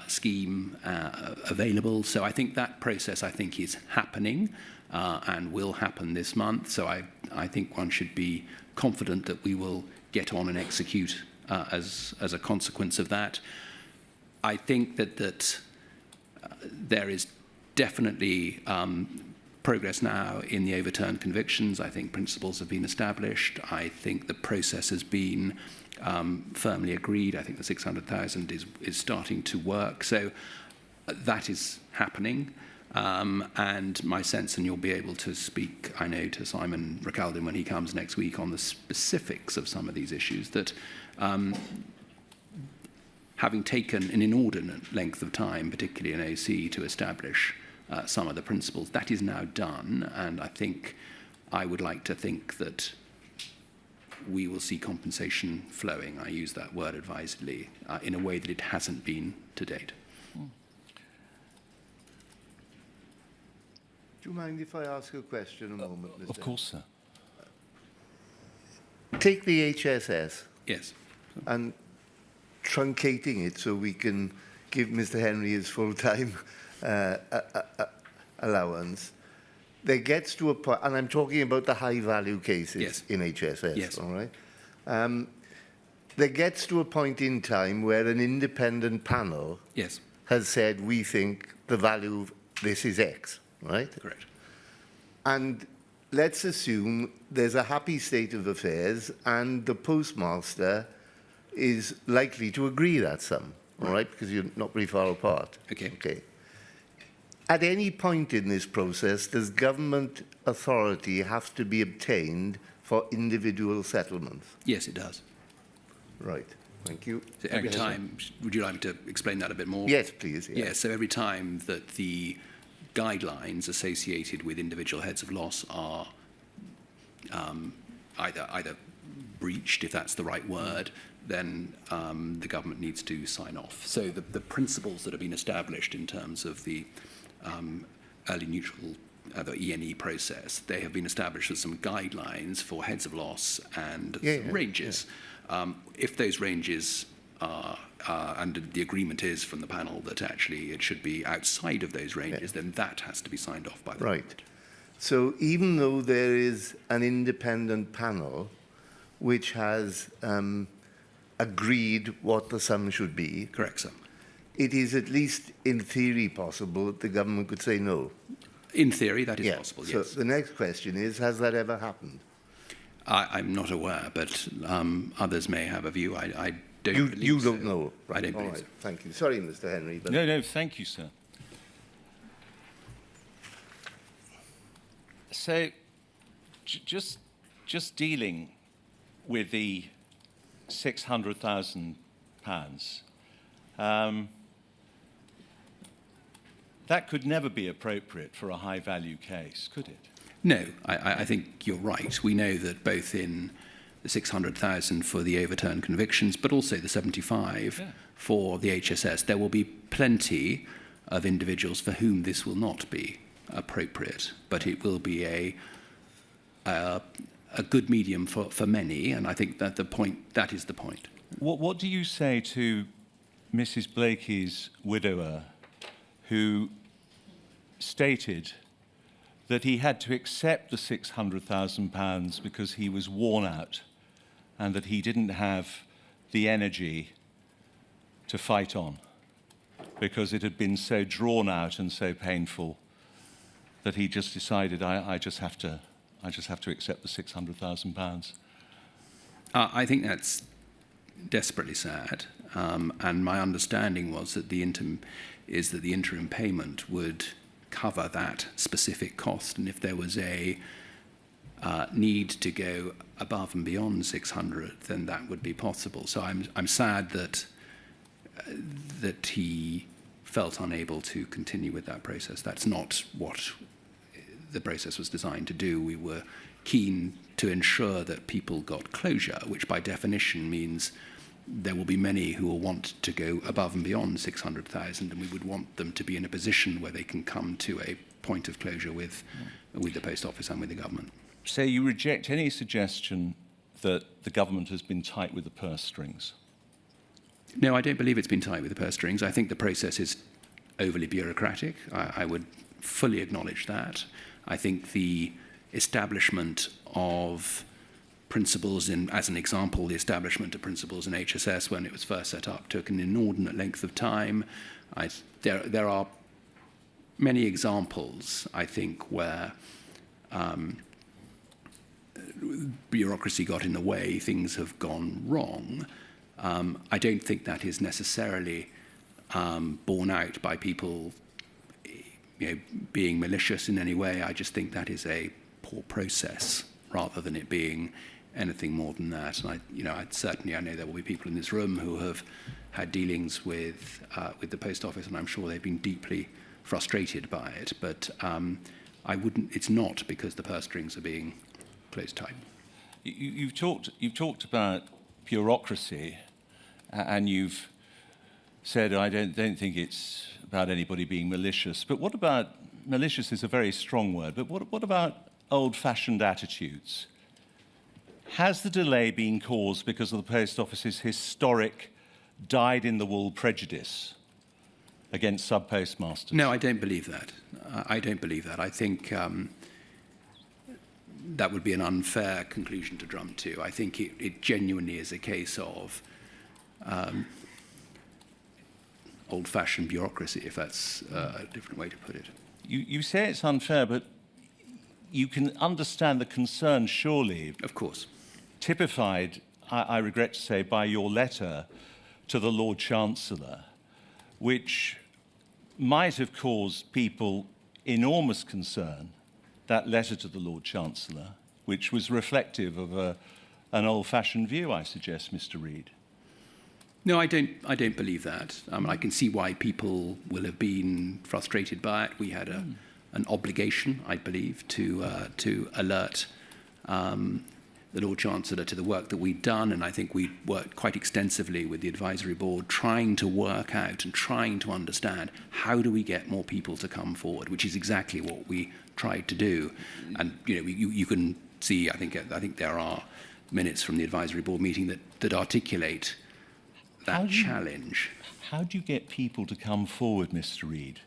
scheme available. So I think that process, is happening and will happen this month. So I think one should be confident that we will get on and execute as a consequence of that. I think that there is definitely progress now in the overturned convictions. I think principles have been established. I think the process has been firmly agreed. I think the 600,000 is starting to work. So that is happening. And my sense, and you'll be able to speak, I know, to Simon Recaldin when he comes next week on the specifics of some of these issues, that having taken an inordinate length of time, particularly in OC, to establish some of the principles, that is now done. And I think I would like to think that we will see compensation flowing, I use that word advisedly, in a way that it hasn't been to date. Do you mind if I ask a question a moment, Mr. Of course, sir. Take the HSS Yes. and truncating it so we can give Mr. Henry his full-time allowance. There gets to a point, and I'm talking about the high-value cases Yes. in HSS, Yes. all right? There gets to a point in time where an independent panel Yes. has said, we think the value of this is X, right? Correct. And let's assume there's a happy state of affairs and the postmaster is likely to agree that sum, all right? Because you're not very far apart. Okay. Okay. At any point in this process, does government authority have to be obtained for individual settlements? Yes, it does. Right. Thank you. So every Yes, sir. time, would you like me to explain that a bit more? Yes, please. Yes, so every time that the guidelines associated with individual heads of loss are either breached, if that's the right word, then the government needs to sign off. So the principles that have been established in terms of the early neutral, the E&E process, they have been established as some guidelines for heads of loss and some ranges. If those ranges are, and the agreement is from the panel that actually it should be outside of those ranges, then that has to be signed off by the Right. So even though there is an independent panel which has agreed what the sum should be, Correct, sir. it is at least in theory possible that the government could say no. In theory, that is possible, So yes. the next question is, has that ever happened? I'm not aware, but others may have a view. I don't You believe don't so. know. I don't All believe right. so. Thank you. Sorry, Mr. Henry. But No, thank you, sir. So, just dealing with the £600,000, that could never be appropriate for a high-value case, could it? No, I think you're right. We know that both in the 600,000 for the overturned convictions, but also the 75 for the HSS, there will be plenty of individuals for whom this will not be appropriate, but it will be a good medium for many, and I think that that is the point. What do you say to Mrs. Blakey's widower, who stated that he had to accept the £600,000 because he was worn out and that he didn't have the energy to fight on because it had been so drawn out and so painful that he just decided, I just have to accept the £600,000? I think that's desperately sad, and my understanding was that the interim payment would cover that specific cost, and if there was a need to go above and beyond 600, then that would be possible. So I'm sad that he felt unable to continue with that process. That's not what the process was designed to do. We were keen to ensure that people got closure, which by definition means there will be many who will want to go above and beyond 600,000, and we would want them to be in a position where they can come to a point of closure with the Post Office and with the government. So you reject any suggestion that the government has been tight with the purse strings? No, I don't believe it's been tight with the purse strings. I think the process is overly bureaucratic. I would fully acknowledge that. I think the establishment of principles as an example, the establishment of principles in HSS when it was first set up took an inordinate length of time. There are many examples, I think, where bureaucracy got in the way, things have gone wrong. I don't think that is necessarily borne out by people being malicious in any way. I just think that is a poor process rather than it being anything more than that. And I know there will be people in this room who have had dealings with the Post Office, and I'm sure they've been deeply frustrated by it. But it's not because the purse strings are being closed tight. You've talked about bureaucracy, and you've said I don't think it's about anybody being malicious. But what about malicious is a very strong word, but what about old-fashioned attitudes? Has the delay been caused because of the Post Office's historic dyed-in-the-wool prejudice against sub-postmasters? No, I don't believe that. I don't believe that. I think that would be an unfair conclusion to jump to. I think it genuinely is a case of old-fashioned bureaucracy, if that's a different way to put it. You say it's unfair, but you can understand the concern, surely, Of course. typified, I regret to say, by your letter to the Lord Chancellor, which might have caused people enormous concern, that letter to the Lord Chancellor, which was reflective of an old-fashioned view, I suggest, Mr. Reid. No, I don't believe that. I can see why people will have been frustrated by it. We had an obligation, I believe, to alert the Lord Chancellor to the work that we'd done, and I think we worked quite extensively with the advisory board, trying to work out and trying to understand how do we get more people to come forward, which is exactly what we tried to do. And you can see, I think there are minutes from the advisory board meeting that articulate that challenge. How do you get people to come forward, Mr. Reid,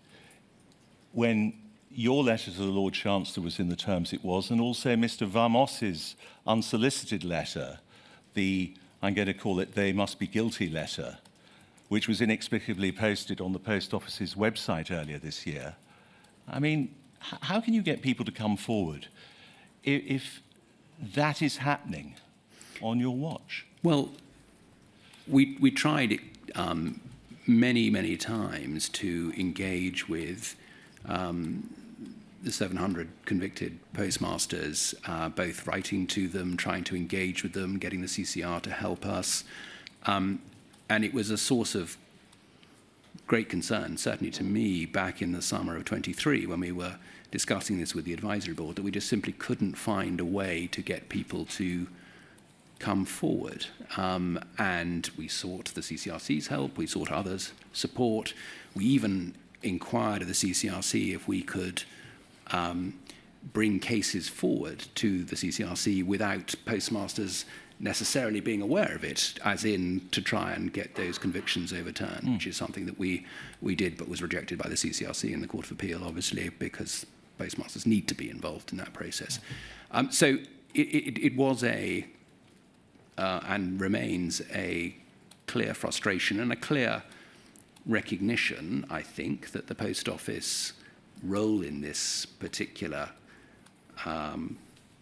when your letter to the Lord Chancellor was in the terms it was, and also Mr. Vamos's unsolicited letter, I'm going to call it they must be guilty letter, which was inexplicably posted on the Post Office's website earlier this year? I mean, how can you get people to come forward if that is happening on your watch? Well, we tried many times to engage with the 700 convicted postmasters, both writing to them, trying to engage with them, getting the CCR to help us. And it was a source of great concern, certainly to me, back in the summer of 23, when we were discussing this with the advisory board, that we just simply couldn't find a way to get people to come forward. And we sought the CCRC's help, we sought others' support. We even inquired of the CCRC if we could bring cases forward to the CCRC without postmasters necessarily being aware of it, as in to try and get those convictions overturned, which is something that we did but was rejected by the CCRC in the Court of Appeal, obviously, because postmasters need to be involved in that process. So it was and remains a clear frustration and a clear recognition, I think, that the Post Office role in this particular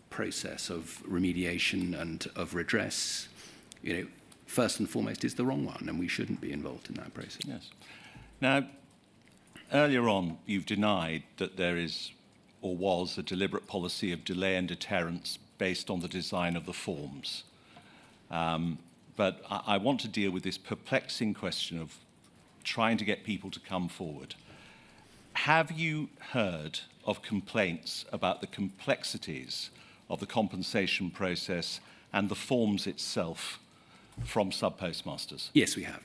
process of remediation and of redress, first and foremost is the wrong one, and we shouldn't be involved in that process. Yes. Now, earlier on, you've denied that there is or was a deliberate policy of delay and deterrence based on the design of the forms. But I want to deal with this perplexing question of trying to get people to come forward. Have you heard of complaints about the complexities of the compensation process and the forms itself from sub-postmasters? Yes, we have.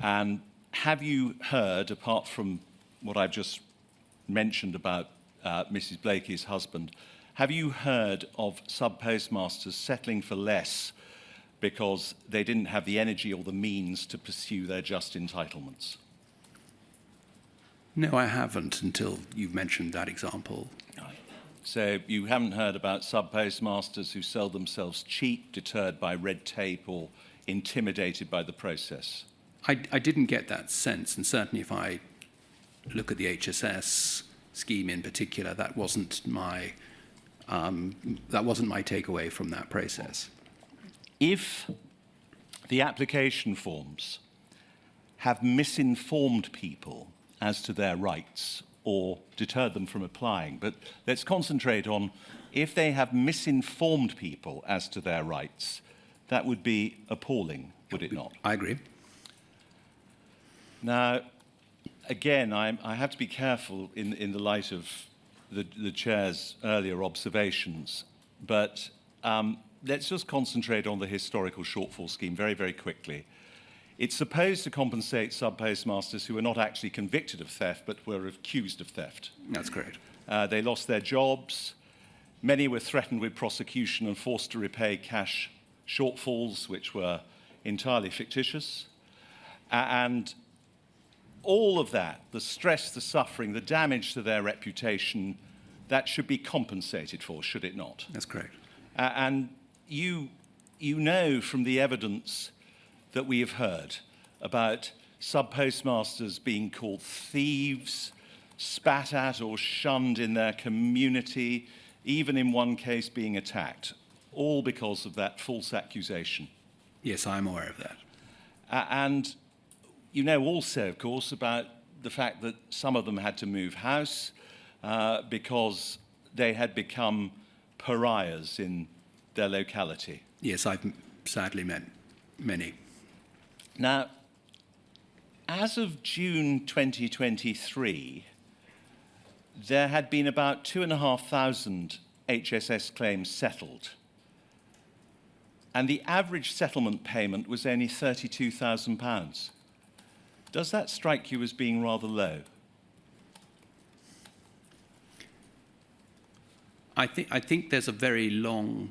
And have you heard, apart from what I've just mentioned about Mrs. Blakey's husband, have you heard of sub-postmasters settling for less because they didn't have the energy or the means to pursue their just entitlements? No, I haven't until you've mentioned that example. So you haven't heard about sub-postmasters who sell themselves cheap, deterred by red tape or intimidated by the process? I didn't get that sense, and certainly if I look at the HSS scheme in particular, that wasn't my takeaway from that process. If the application forms have misinformed people as to their rights or deterred them from applying, but let's concentrate on if they have misinformed people as to their rights, that would be appalling, would it not? I agree. Now, again, I have to be careful in the light of the Chair's earlier observations, but let's just concentrate on the historical shortfall scheme very, very quickly. It's supposed to compensate sub-postmasters who were not actually convicted of theft, but were accused of theft. That's correct. They lost their jobs. Many were threatened with prosecution and forced to repay cash shortfalls, which were entirely fictitious. And all of that, the stress, the suffering, the damage to their reputation, that should be compensated for, should it not? That's correct. And you know from the evidence that we have heard about sub-postmasters being called thieves, spat at or shunned in their community, even in one case being attacked, all because of that false accusation. Yes, I'm aware of that. And you know also, of course, about the fact that some of them had to move house because they had become pariahs in their locality. Yes, I've sadly met many. Now, as of June 2023, there had been about 2,500 HSS claims settled. And the average settlement payment was only £32,000. Does that strike you as being rather low? I think there's a very long,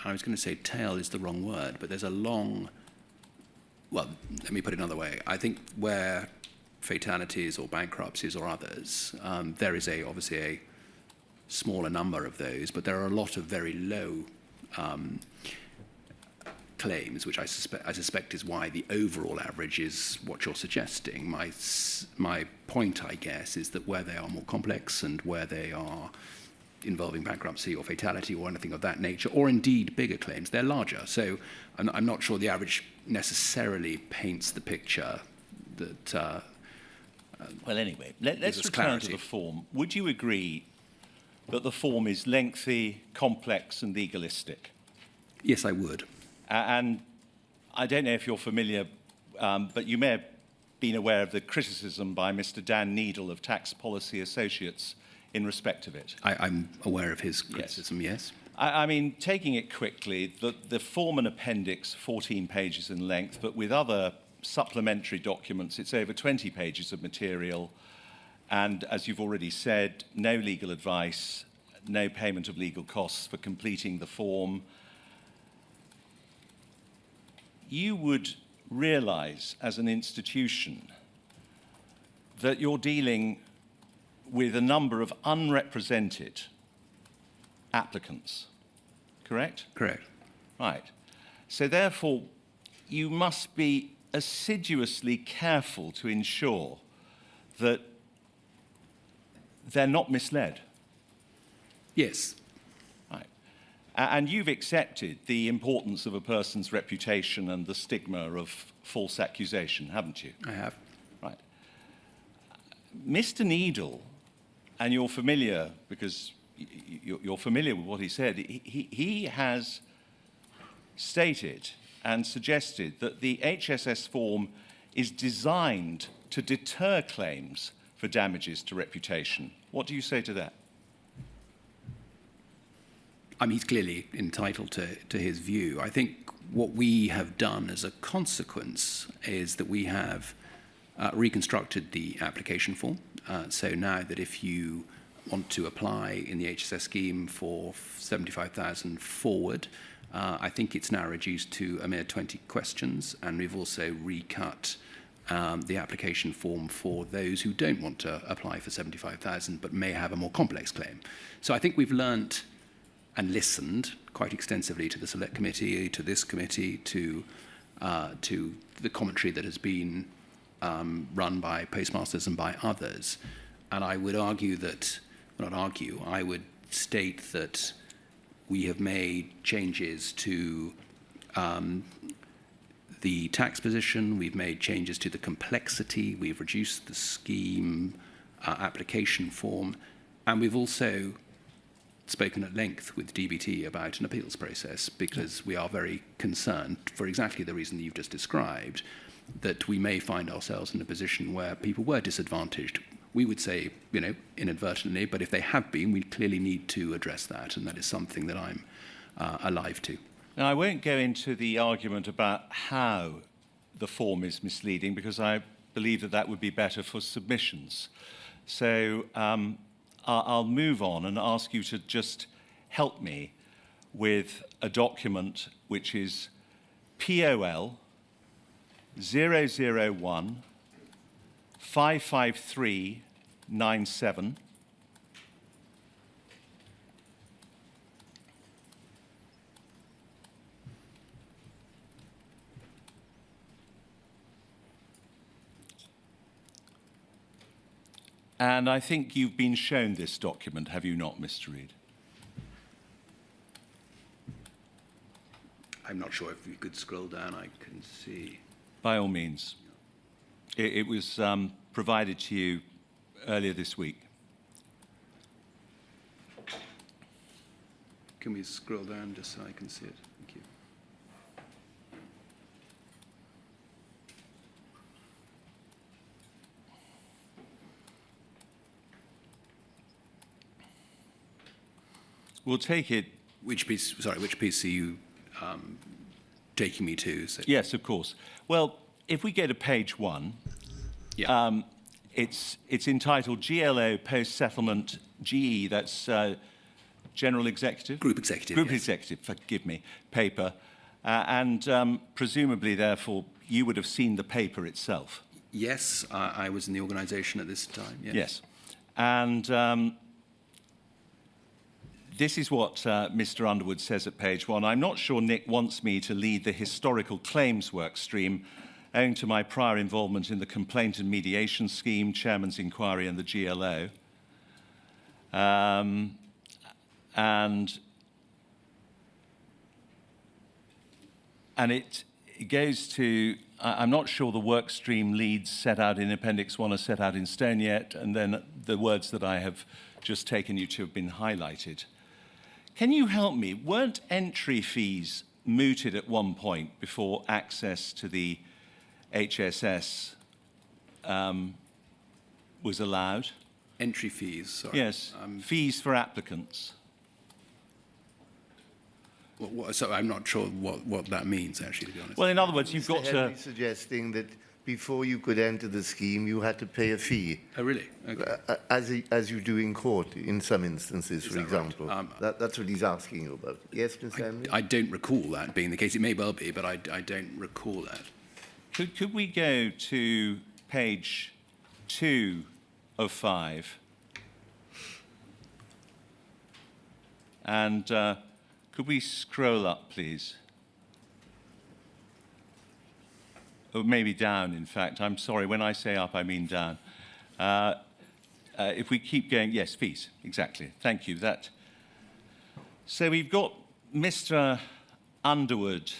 I was going to say tail is the wrong word, but there's a long, well, let me put it another way. I think where fatalities or bankruptcies or others, there is obviously a smaller number of those, but there are a lot of very low claims, which I suspect is why the overall average is what you're suggesting. My point, I guess, is that where they are more complex and where they are involving bankruptcy or fatality or anything of that nature, or indeed bigger claims, they're larger. So I'm not sure the average necessarily paints the picture that... well, anyway, let's return to the form. Would you agree that the form is lengthy, complex, and legalistic? Yes, I would. And I don't know if you're familiar, but you may have been aware of the criticism by Mr. Dan Needle of Tax Policy Associates in respect of it. I'm aware of his criticism, yes. I mean, taking it quickly, the form and appendix, 14 pages in length, but with other supplementary documents, it's over 20 pages of material. And as you've already said, no legal advice, no payment of legal costs for completing the form. You would realize as an institution that you're dealing with a number of unrepresented applicants, correct? Correct. Right. So therefore, you must be assiduously careful to ensure that they're not misled. Yes. Right. And you've accepted the importance of a person's reputation and the stigma of false accusation, haven't you? I have. Right. Mr. Needle, and you're familiar, because you're familiar with what he said, he has stated and suggested that the HSS form is designed to deter claims for damages to reputation. What do you say to that? I mean, he's clearly entitled to his view. I think what we have done as a consequence is that we have reconstructed the application form. So now that if you want to apply in the HSS scheme for 75,000 forward, I think it's now reduced to a mere 20 questions, and we've also recut the application form for those who don't want to apply for 75,000 but may have a more complex claim. So I think we've learnt and listened quite extensively to the Select Committee, to this committee, to the commentary that has been run by postmasters and by others. And I would argue that, well, not argue, I would state that we have made changes to the tax position, we've made changes to the complexity, we've reduced the scheme application form, and we've also spoken at length with DBT about an appeals process, because we are very concerned, for exactly the reason that you've just described, that we may find ourselves in a position where people were disadvantaged. We would say, you know, inadvertently, but if they have been, we clearly need to address that, and that is something that I'm alive to. Now, I won't go into the argument about how the form is misleading, because I believe that that would be better for submissions. So I'll move on and ask you to just help me with a document which is POL 001 55397. And I think you've been shown this document, have you not, Mr. Reid? I'm not sure if you could scroll down, I can see. By all means. It was provided to you earlier this week. Can we scroll down just so I can see it? Thank you. We'll take it. Which piece are you taking me to? So. Yes, of course. Well, if we go to page 1, Yeah. it's entitled GLO Post-Settlement GE, that's General Executive? Group Executive. Group yes. Executive, forgive me, paper. And presumably, therefore, you would have seen the paper itself. Yes, I was in the organisation at this time. Yes. Yes. And this is what Mr. Underwood says at page 1. I'm not sure Nick wants me to lead the historical claims work stream, owing to my prior involvement in the complaint and mediation scheme, chairman's inquiry, and the GLO. And it goes to, I'm not sure the work stream leads set out in Appendix 1 are set out in stone yet, and then the words that I have just taken you to have been highlighted. Can you help me? Weren't entry fees mooted at one point before access to the HSS was allowed? Entry fees, sorry. Yes, fees for applicants. So I'm not sure what that means, actually, to be honest. Well, in other words, you've Mr. got Henry to... suggesting that before you could enter the scheme, you had to pay a fee, Oh, really? Okay. as you do in court in some instances, Is for that right? example. That's what he's asking you about. Yes, Mr. Henry? I don't recall that being the case. It may well be, but I don't recall that. Could we go to page 2 of 5? And could we scroll up, please? Or maybe down, in fact. I'm sorry, when I say up, I mean down. If we keep going, yes, fees, exactly. Thank you. So we've got Mr. Underwood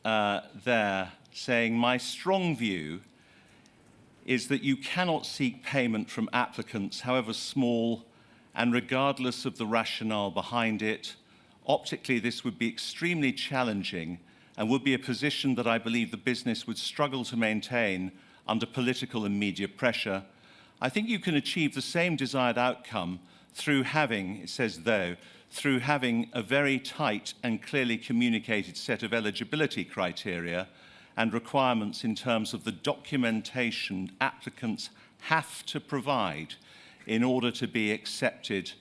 there saying, my strong view is that you cannot seek payment from applicants, however small, and regardless of the rationale behind it. Optically, this would be extremely challenging and would be a position that I believe the business would struggle to maintain under political and media pressure. I think you can achieve the same desired outcome through having, it says though, through having a very tight and clearly communicated set of eligibility criteria and requirements in terms of the documentation applicants have to provide in order to be accepted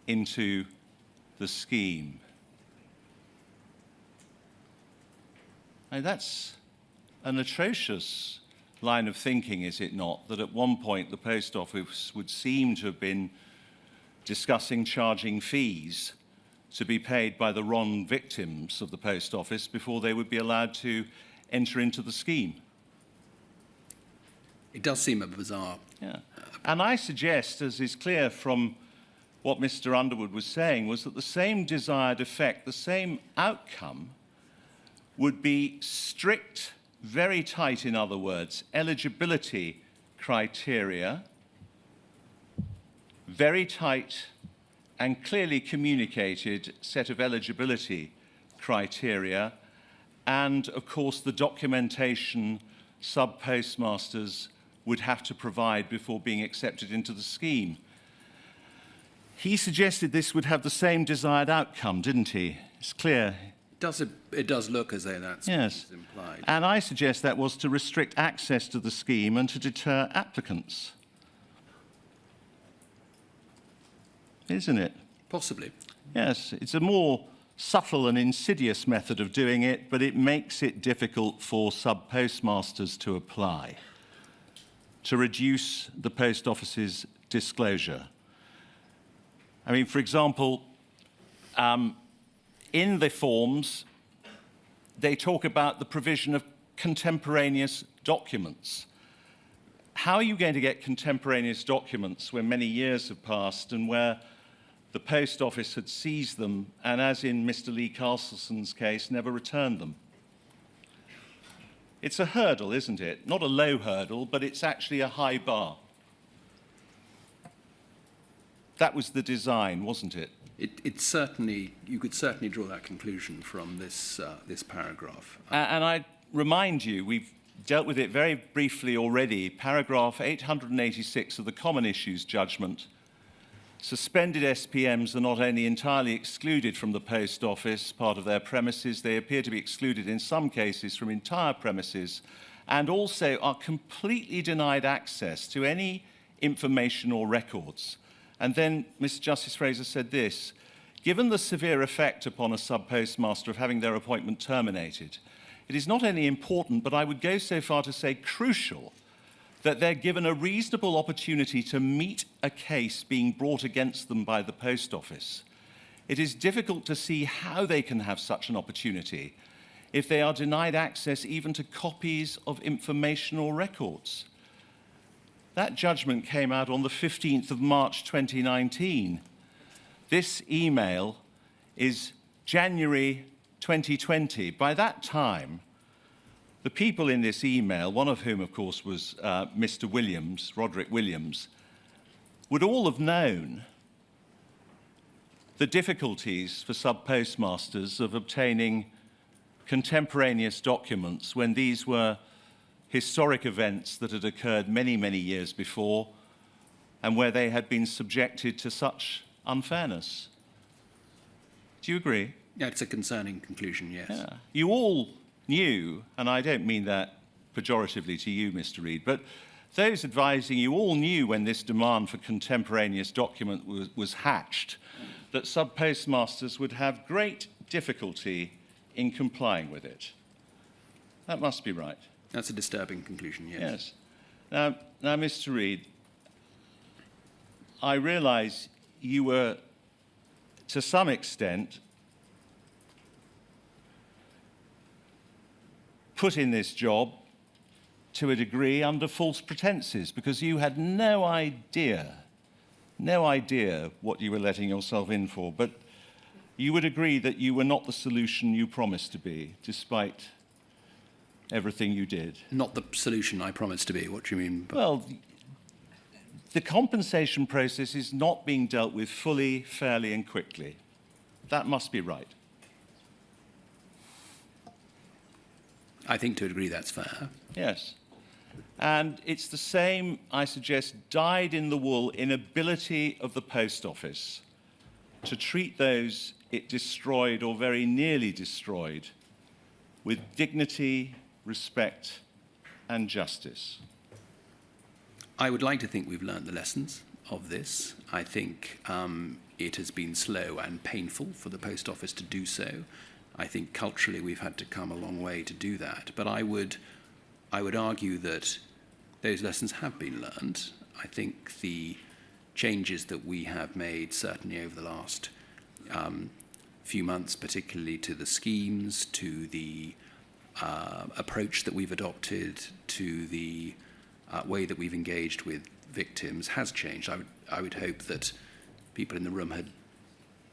into the scheme. Now, that's an atrocious line of thinking, is it not? That at one point the Post Office would seem to have been discussing charging fees to be paid by the wrong victims of the Post Office before they would be allowed to enter into the scheme. It does seem a bizarre. Yeah. And I suggest, as is clear from what Mr. Underwood was saying, was that the same desired effect, the same outcome, would be strict, very tight, in other words, eligibility criteria, very tight and clearly communicated set of eligibility criteria, and, of course, the documentation sub-postmasters would have to provide before being accepted into the scheme. He suggested this would have the same desired outcome, didn't he? It's clear It does look as though that's Yes. what's implied. And I suggest that was to restrict access to the scheme and to deter applicants. Isn't it? Possibly. Yes, it's a more subtle and insidious method of doing it, but it makes it difficult for sub-postmasters to apply, to reduce the post office's disclosure. I mean, for example, in the forms, they talk about the provision of contemporaneous documents. How are you going to get contemporaneous documents when many years have passed and where the post office had seized them and, as in Mr. Lee Castleton's case, never returned them? It's a hurdle, isn't it? Not a low hurdle, but it's actually a high bar. That was the design, wasn't it? It certainly, you could certainly draw that conclusion from this paragraph. And I remind you, we've dealt with it very briefly already. Paragraph 886 of the Common Issues Judgment. Suspended SPMs are not only entirely excluded from the post office, part of their premises, they appear to be excluded in some cases from entire premises, and also are completely denied access to any information or records. And then Mr. Justice Fraser said this: given the severe effect upon a sub-postmaster of having their appointment terminated, it is not only important, but I would go so far to say crucial, that they're given a reasonable opportunity to meet a case being brought against them by the post office. It is difficult to see how they can have such an opportunity if they are denied access even to copies of information or records. That judgment came out on the 15th of March 2019. This email is January 2020. By that time, the people in this email, one of whom, of course, was Mr. Williams, Roderick Williams, would all have known the difficulties for sub-postmasters of obtaining contemporaneous documents when these were historic events that had occurred many, many years before and where they had been subjected to such unfairness. Do you agree? Yeah, it's a concerning conclusion, yes. Yeah. You all knew, and I don't mean that pejoratively to you, Mr. Reid, but those advising you all knew when this demand for contemporaneous document was hatched that sub-postmasters would have great difficulty in complying with it. That must be right. That's a disturbing conclusion, yes. Yes. Now, Mr. Reid, I realise you were, to some extent, put in this job to a degree under false pretenses because you had no idea what you were letting yourself in for. But you would agree that you were not the solution you promised to be, despite everything you did. Not the solution I promised to be. What do you mean? Well, the compensation process is not being dealt with fully, fairly, and quickly. That must be right. I think to a degree that's fair. Yes. And it's the same, I suggest, dyed-in-the-wool inability of the post office to treat those it destroyed or very nearly destroyed with dignity, respect, and justice. I would like to think we've learned the lessons of this. I think it has been slow and painful for the post office to do so. I think culturally we've had to come a long way to do that. But I would argue that those lessons have been learned. I think the changes that we have made, certainly over the last few months, particularly to the schemes, to the approach that we've adopted, to the way that we've engaged with victims, has changed. I would hope that people in the room had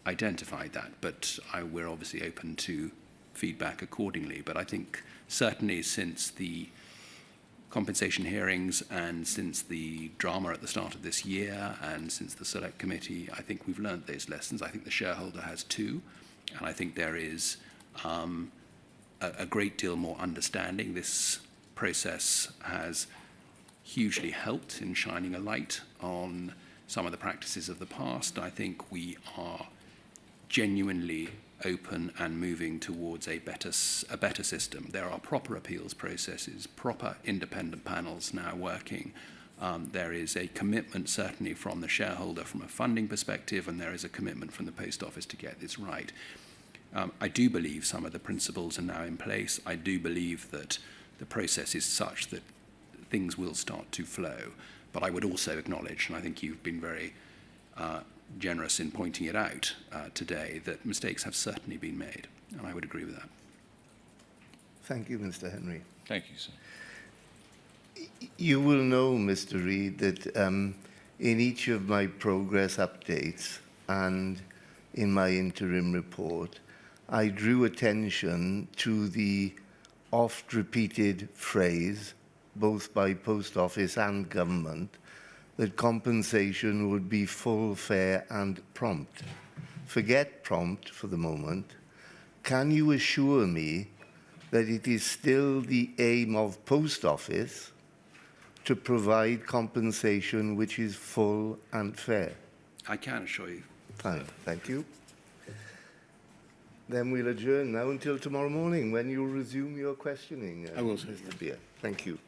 identified that, but we're obviously open to feedback accordingly. But I think certainly since the compensation hearings and since the drama at the start of this year and since the Select Committee, I think we've learned those lessons. I think the shareholder has too, and I think there is a great deal more understanding. This process has hugely helped in shining a light on some of the practices of the past. I think we are genuinely open and moving towards a better system. There are proper appeals processes, proper independent panels now working. There is a commitment certainly from the shareholder from a funding perspective, and there is a commitment from the Post Office to get this right. I do believe some of the principles are now in place. I do believe that the process is such that things will start to flow. But I would also acknowledge, and I think you've been very generous in pointing it out today, that mistakes have certainly been made, and I would agree with that. Thank you, Mr. Henry. Thank you, sir. You will know, Mr. Reid, that in each of my progress updates and in my interim report, I drew attention to the oft-repeated phrase, both by Post Office and government, that compensation would be full, fair and prompt. Forget prompt for the moment. Can you assure me that it is still the aim of Post Office to provide compensation which is full and fair? I can assure you. Fine, thank you. Then we'll adjourn now until tomorrow morning when you'll resume your questioning. I will, sir. Mr. Beer. Thank you.